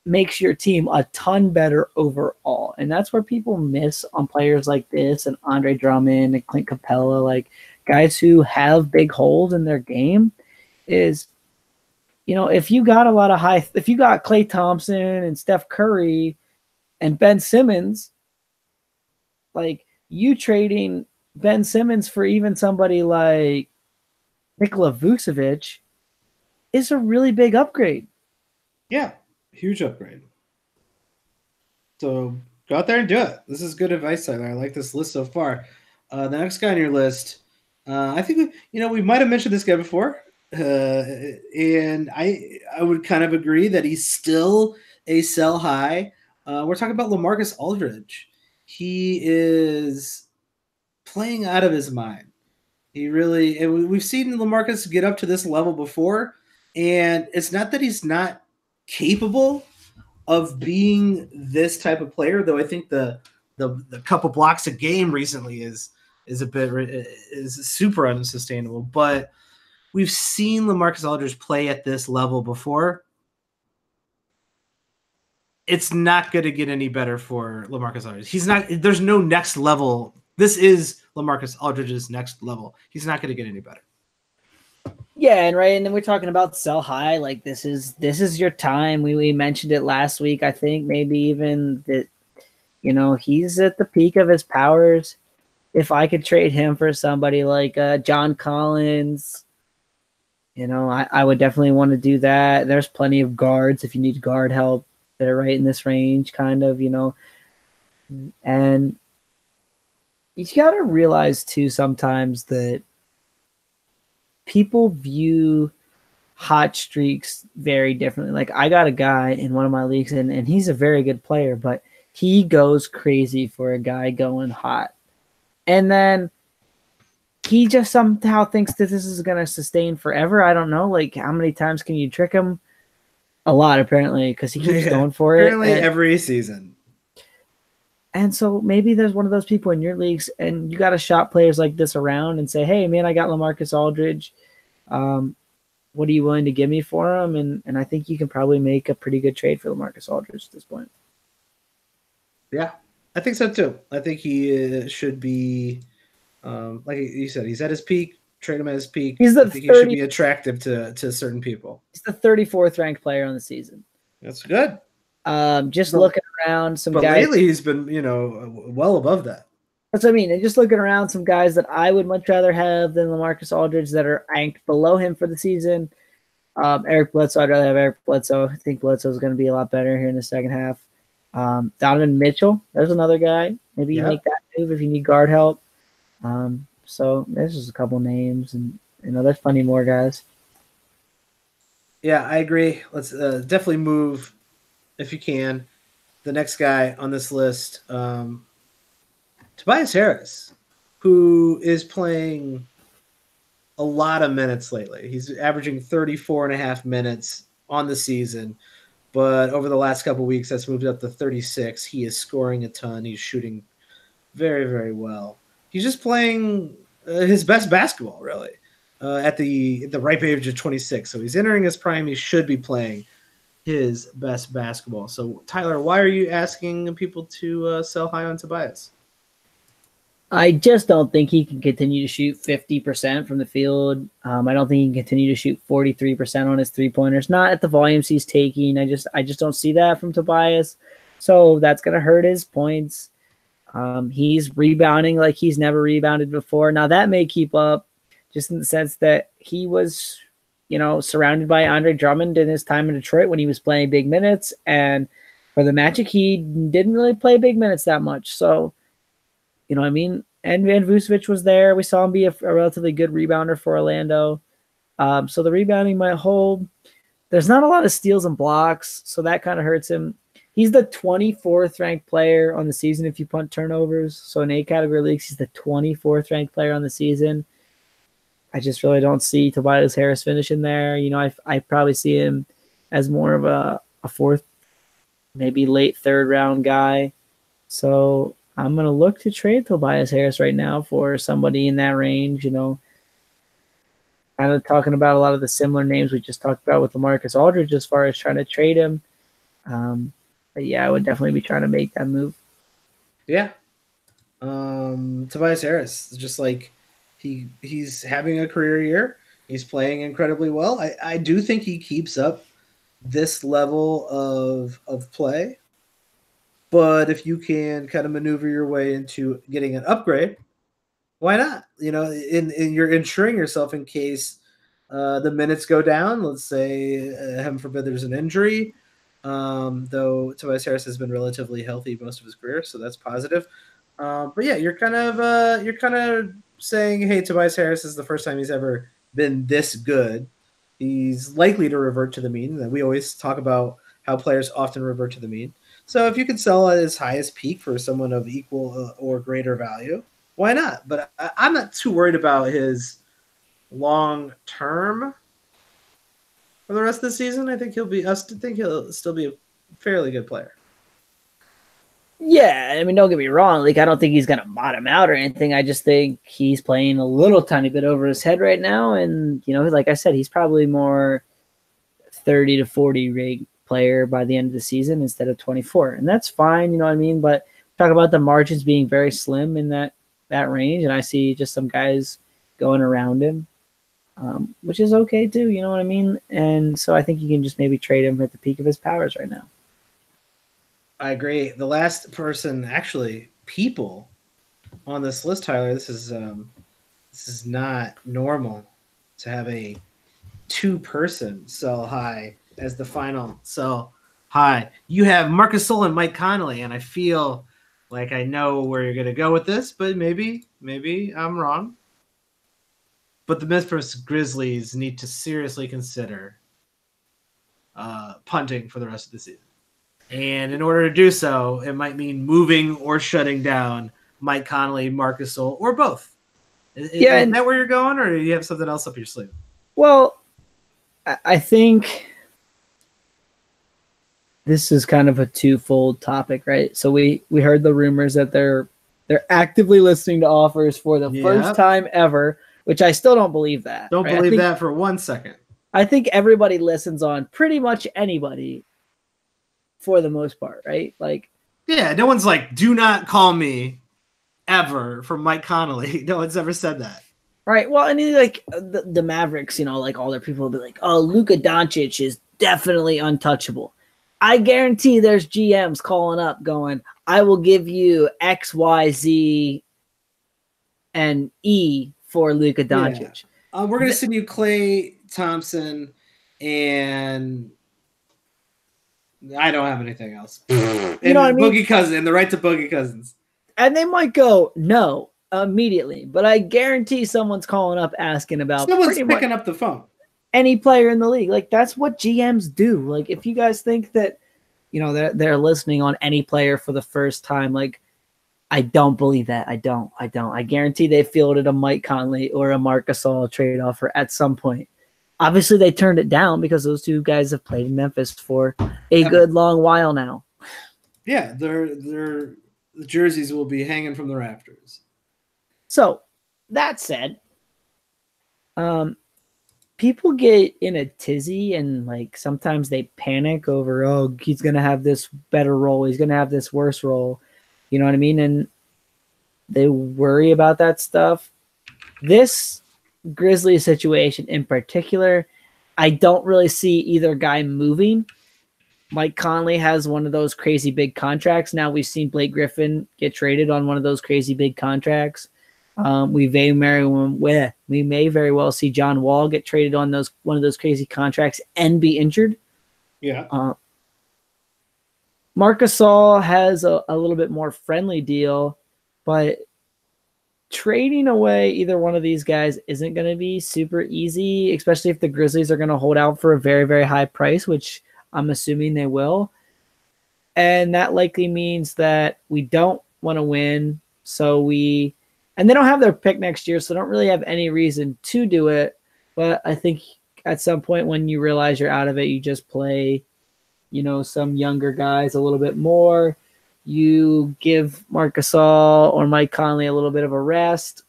makes your team a ton better overall. And that's where people miss on players like this and Andre Drummond and Clint Capella, like guys who have big holes in their game, is, if you got if you got Klay Thompson and Steph Curry and Ben Simmons, like you trading Ben Simmons for even somebody like Nikola Vucevic is a really big upgrade. Yeah, huge upgrade. So go out there and do it. This is good advice, Tyler. I like this list so far. The next guy on your list, I think we might have mentioned this guy before, and I would kind of agree that he's still a sell high. We're talking about LaMarcus Aldridge. He is playing out of his mind. And we've seen LaMarcus get up to this level before, and it's not that he's not capable of being this type of player, though I think the couple blocks a game recently is super unsustainable. But we've seen LaMarcus Aldridge play at this level before. It's not going to get any better for LaMarcus Aldridge. There's no next level This is LaMarcus Aldridge's next level. He's not going to get any better. Yeah, and right, and then we're talking about sell high. Like this is your time. We mentioned it last week. I think maybe even that, he's at the peak of his powers. If I could trade him for somebody like John Collins, I would definitely want to do that. There's plenty of guards if you need guard help that are right in this range, kind of, and you got to realize too sometimes that people view hot streaks very differently. Like I got a guy in one of my leagues and he's a very good player, but he goes crazy for a guy going hot. And then he just somehow thinks that this is going to sustain forever. I don't know. Like how many times can you trick him? A lot apparently, because he keeps going for it. Apparently every season. And so maybe there's one of those people in your leagues and you got to shop players like this around and say, hey, man, I got LaMarcus Aldridge. What are you willing to give me for him? And I think you can probably make a pretty good trade for LaMarcus Aldridge at this point. Yeah, I think so too. I think he should be, like you said, he's at his peak. Trade him at his peak. He should be attractive to certain people. He's the 34th ranked player on the season. That's good. Looking around some guys. Lately he's been, well above that. That's what I mean. And just looking around some guys that I would much rather have than LaMarcus Aldridge that are ranked below him for the season. Eric Bledsoe, I'd rather have Eric Bledsoe. I think Bledsoe is going to be a lot better here in the second half. Donovan Mitchell, there's another guy. Maybe you make that move if you need guard help. So there's just a couple names, and there's plenty more guys. Yeah, I agree. Let's definitely move if you can. The next guy on this list, Tobias Harris, who is playing a lot of minutes lately. He's averaging 34.5 minutes on the season, but over the last couple of weeks, that's moved up to 36. He is scoring a ton. He's shooting very, very well. He's just playing his best basketball, really, at the ripe age of 26. So he's entering his prime. He should be playing his best basketball. So, Tyler, why are you asking people to sell high on Tobias? I just don't think he can continue to shoot 50% from the field. I don't think he can continue to shoot 43% on his three-pointers. Not at the volumes he's taking. I just don't see that from Tobias. So that's going to hurt his points. He's rebounding like he's never rebounded before. Now, that may keep up just in the sense that he was, surrounded by Andre Drummond in his time in Detroit when he was playing big minutes. And for the Magic, he didn't really play big minutes that much. So, you know what I mean? And Vucevic was there. We saw him be a relatively good rebounder for Orlando. So the rebounding might hold. There's not a lot of steals and blocks, so that kind of hurts him. He's the 24th ranked player on the season if you punt turnovers. So in 8 category leagues, he's the 24th ranked player on the season. I just really don't see Tobias Harris finishing there. I probably see him as more of a 4th, maybe late 3rd round guy. So I'm going to look to trade Tobias Harris right now for somebody in that range, kind of talking about a lot of the similar names we just talked about with LaMarcus Aldridge as far as trying to trade him. But yeah, I would definitely be trying to make that move. Yeah. Tobias Harris, just like he's having a career year. He's playing incredibly well. I do think he keeps up this level of play. But if you can kind of maneuver your way into getting an upgrade, why not? You're insuring yourself in case the minutes go down. Let's say, heaven forbid, there's an injury. Though Tobias Harris has been relatively healthy most of his career, so that's positive. But yeah, you're kind of saying, hey, Tobias Harris is the first time he's ever been this good. He's likely to revert to the mean. And we always talk about how players often revert to the mean. So if you could sell at his highest peak for someone of equal or greater value, why not? But I'm not too worried about his long term for the rest of the season. I think he'll still be a fairly good player. Yeah, I mean, don't get me wrong. Like, I don't think he's going to bottom out or anything. I just think he's playing a little tiny bit over his head right now. And, like I said, he's probably more 30 to 40 rate player by the end of the season instead of 24. And that's fine, you know what I mean? But talk about the margins being very slim in that that range, and I see just some guys going around him, which is okay too. You know what I mean? And so I think you can just maybe trade him at the peak of his powers right now. I agree. The last person, actually, people on this list, Tyler. This is not normal to have a 2-person sell high as the final sell high. You have Marcus Sol and Mike Connolly, and I feel like I know where you're going to go with this, but maybe I'm wrong. But the Memphis Grizzlies need to seriously consider punting for the rest of the season. And in order to do so, it might mean moving or shutting down Mike Connolly, Marcus Sol, or both. Is that where you're going, or do you have something else up your sleeve? Well, I think this is kind of a twofold topic, right? So we heard the rumors that they're actively listening to offers for the first time ever, which I still don't believe that. Don't believe that for 1 second. I think everybody listens on pretty much anybody for the most part, right? Like, yeah, no one's like, do not call me ever for Mike Connolly. No one's ever said that. Right. Well, and like the Mavericks, you know, like all their people will be like, oh, Luka Doncic is definitely untouchable. I guarantee there's GMs calling up going, I will give you X, Y, Z, and E for Luka Doncic. Yeah. We're going to send you Klay Thompson, and I don't have anything else. You know what I mean? Boogie Cousins, and the right to Boogie Cousins. And they might go, no, immediately. But I guarantee someone's calling up asking about someone's picking up the phone. Any player in the league. Like, that's what GMs do. Like, if you guys think that, you know, they're listening on any player for the first time, like, I don't believe that. I don't. I guarantee they fielded a Mike Conley or a Marc Gasol trade offer at some point. Obviously, they turned it down because those two guys have played in Memphis for a good long while now. Yeah, the jerseys will be hanging from the rafters. So, that said, people get in a tizzy and like sometimes they panic over, oh, he's going to have this better role. He's going to have this worse role. You know what I mean? And they worry about that stuff. This Grizzlies situation in particular, I don't really see either guy moving. Mike Conley has one of those crazy big contracts. Now we've seen Blake Griffin get traded on one of those crazy big contracts. We may very well see John Wall get traded on one of those crazy contracts and be injured. Yeah. Marc Gasol has a little bit more friendly deal, but trading away either one of these guys isn't going to be super easy, especially if the Grizzlies are going to hold out for a very, very high price, which I'm assuming they will. And that likely means that we don't want to win. And they don't have their pick next year, so don't really have any reason to do it. But I think at some point when you realize you're out of it, you just play, you know, some younger guys a little bit more. You give Marc Gasol or Mike Conley a little bit of a rest.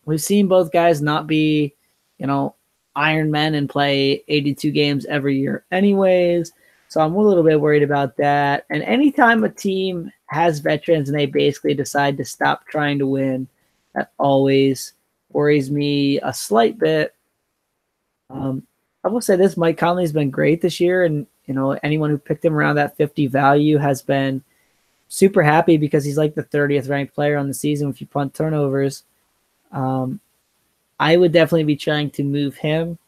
We've seen both guys not be, you know, Iron Men and play 82 games every year anyways. So I'm a little bit worried about that. And anytime a team has veterans and they basically decide to stop trying to win, that always worries me a slight bit. I will say this, Mike Conley's been great this year, and you know, anyone who picked him around that 50 value has been super happy because he's like the 30th ranked player on the season with few punt turnovers. I would definitely be trying to move him.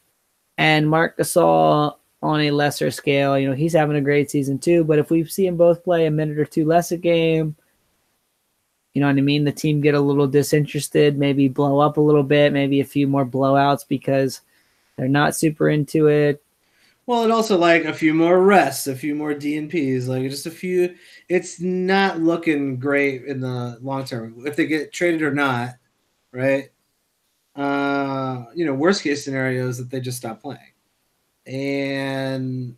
And Marc Gasol on a lesser scale, you know, he's having a great season too, but if we see them both play a minute or two less a game, you know what I mean? The team get a little disinterested, maybe blow up a little bit, maybe a few more blowouts because they're not super into it. Well, and also like a few more rests, a few more DNPs, like just a few. It's not looking great in the long term. If they get traded or not, right? You know, worst case scenario is that they just stop playing. And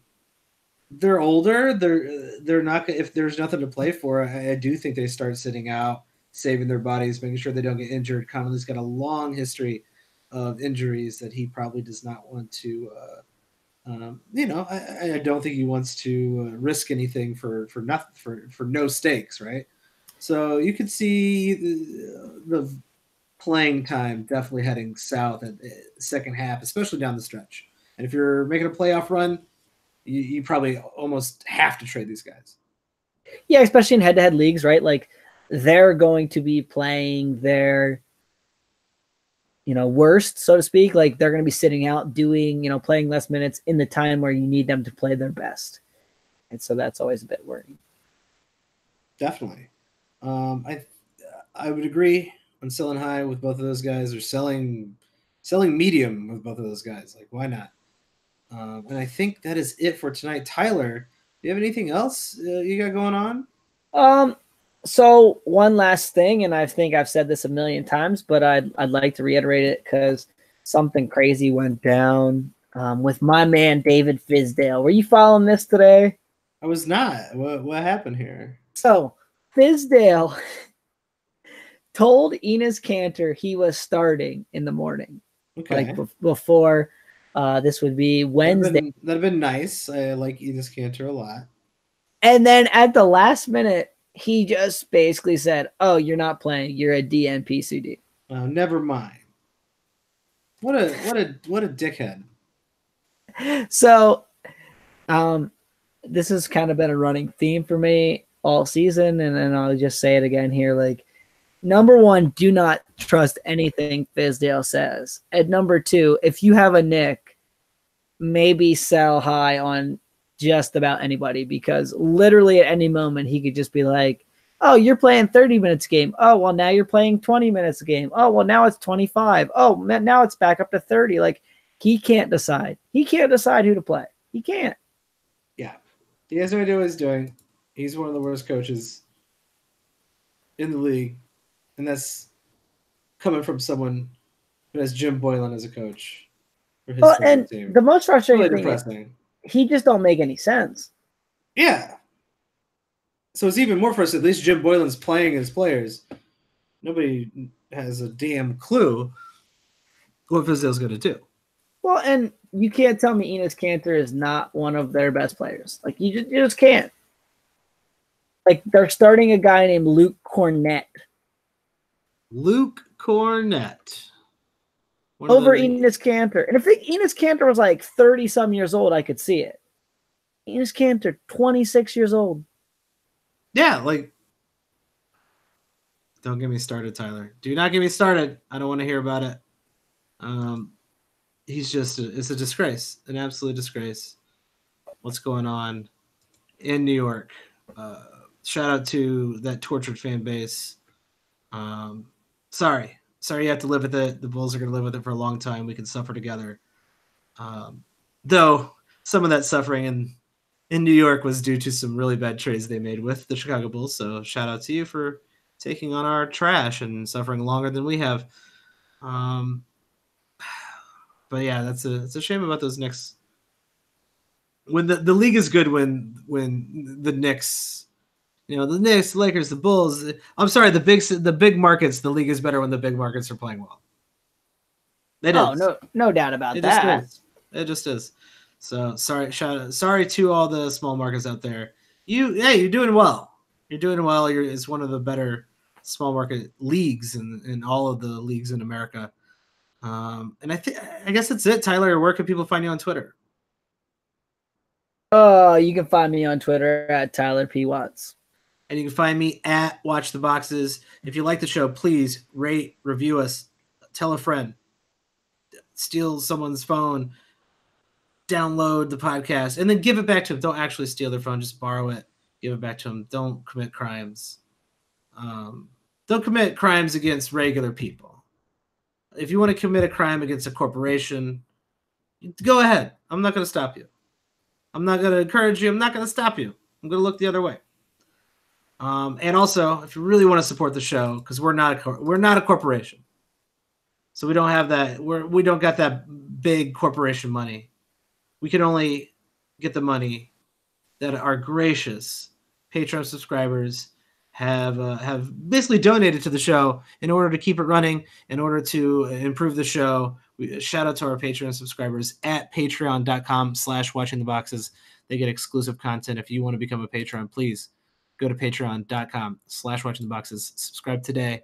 they're older. They're not. If there's nothing to play for, I do think they start sitting out, saving their bodies, making sure they don't get injured. Connolly's got a long history of injuries that he probably does not want to. You know, I don't think he wants to risk anything for nothing for no stakes, right? So you could see the playing time definitely heading south at the second half, especially down the stretch. And if you're making a playoff run, you probably almost have to trade these guys. Yeah, especially in head-to-head leagues, right? Like they're going to be playing their, worst, so to speak. Like they're going to be sitting out doing, playing less minutes in the time where you need them to play their best. And so that's always a bit worrying. Definitely. I would agree on selling high with both of those guys, or selling medium with both of those guys. Like, why not? And I think that is it for tonight. Tyler, do you have anything else you got going on? So one last thing, and I think I've said this a million times, but I'd like to reiterate it because something crazy went down with my man David Fizdale. Were you following this today? I was not. What happened here? So Fizdale told Enes Kanter he was starting in the morning, Okay. like before this would be Wednesday. That'd been nice. I like Enes Kanter a lot. And then at the last minute, he just basically said, "Oh, you're not playing. You're a DNP-CD." Oh, never mind. What a dickhead. So, this has kind of been a running theme for me all season, and then I'll just say it again here. Like, number one, do not trust anything Fizdale says. And number two, if you have a Nick, maybe sell high on just about anybody, because literally at any moment he could just be like, "Oh, you're playing 30 minutes a game. Oh, well, now you're playing 20 minutes a game. Oh, well, now it's 25. Oh, now it's back up to 30. Like, he can't decide. He can't decide who to play. He can't. Yeah. He has no idea what he's doing. He's one of the worst coaches in the league. And that's coming from someone who has Jim Boylan as a coach for his and team. The most frustrating really thing depressing. is he just don't make any sense. Yeah. So it's even more frustrating. At least Jim Boylan's playing his players. Nobody has a damn clue what Fizdale's going to do. Well, and you can't tell me Enes Kanter is not one of their best players. Like, you just can't. Like, they're starting a guy named Luke Cornett. Luke Cornett. Over Enes Kanter. And if Enes Kanter was like 30-some years old, I could see it. Enes Kanter, 26 years old. Yeah, like, don't get me started, Tyler. Do not get me started. I don't want to hear about it. He's just it's a disgrace, an absolute disgrace. What's going on in New York? Shout out to that tortured fan base. Sorry you have to live with it. The Bulls are going to live with it for a long time. We can suffer together. Though some of that suffering in New York was due to some really bad trades they made with the Chicago Bulls. So shout out to you for taking on our trash and suffering longer than we have. But yeah, it's a shame about those Knicks. When the league is good, when the Knicks, the Knicks, the Lakers, the Bulls. I'm sorry, the big markets. The league is better when the big markets are playing well. No doubt about that. It just is. So sorry to all the small markets out there. You're doing well. You're doing well. It's one of the better small market leagues in all of the leagues in America. And I guess that's it, Tyler. Where can people find you on Twitter? You can find me on Twitter at Tyler P. Watts. And you can find me at Watch the Boxes. If you like the show, please rate, review us, tell a friend, steal someone's phone, download the podcast, and then give it back to them. Don't actually steal their phone, just borrow it, give it back to them. Don't commit crimes. Don't commit crimes against regular people. If you want to commit a crime against a corporation, go ahead. I'm not going to stop you. I'm not going to encourage you. I'm not going to stop you. I'm going to look the other way. And also, if you really want to support the show, because we're not a corporation, so we don't have that. We don't got that big corporation money. We can only get the money that our gracious Patreon subscribers have basically donated to the show in order to keep it running, in order to improve the show. Shout out to our Patreon subscribers at patreon.com/watchingtheboxes. They get exclusive content. If you want to become a patron, please go to patreon.com/watchingtheboxes. Subscribe today,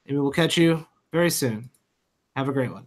and we will catch you very soon. Have a great one.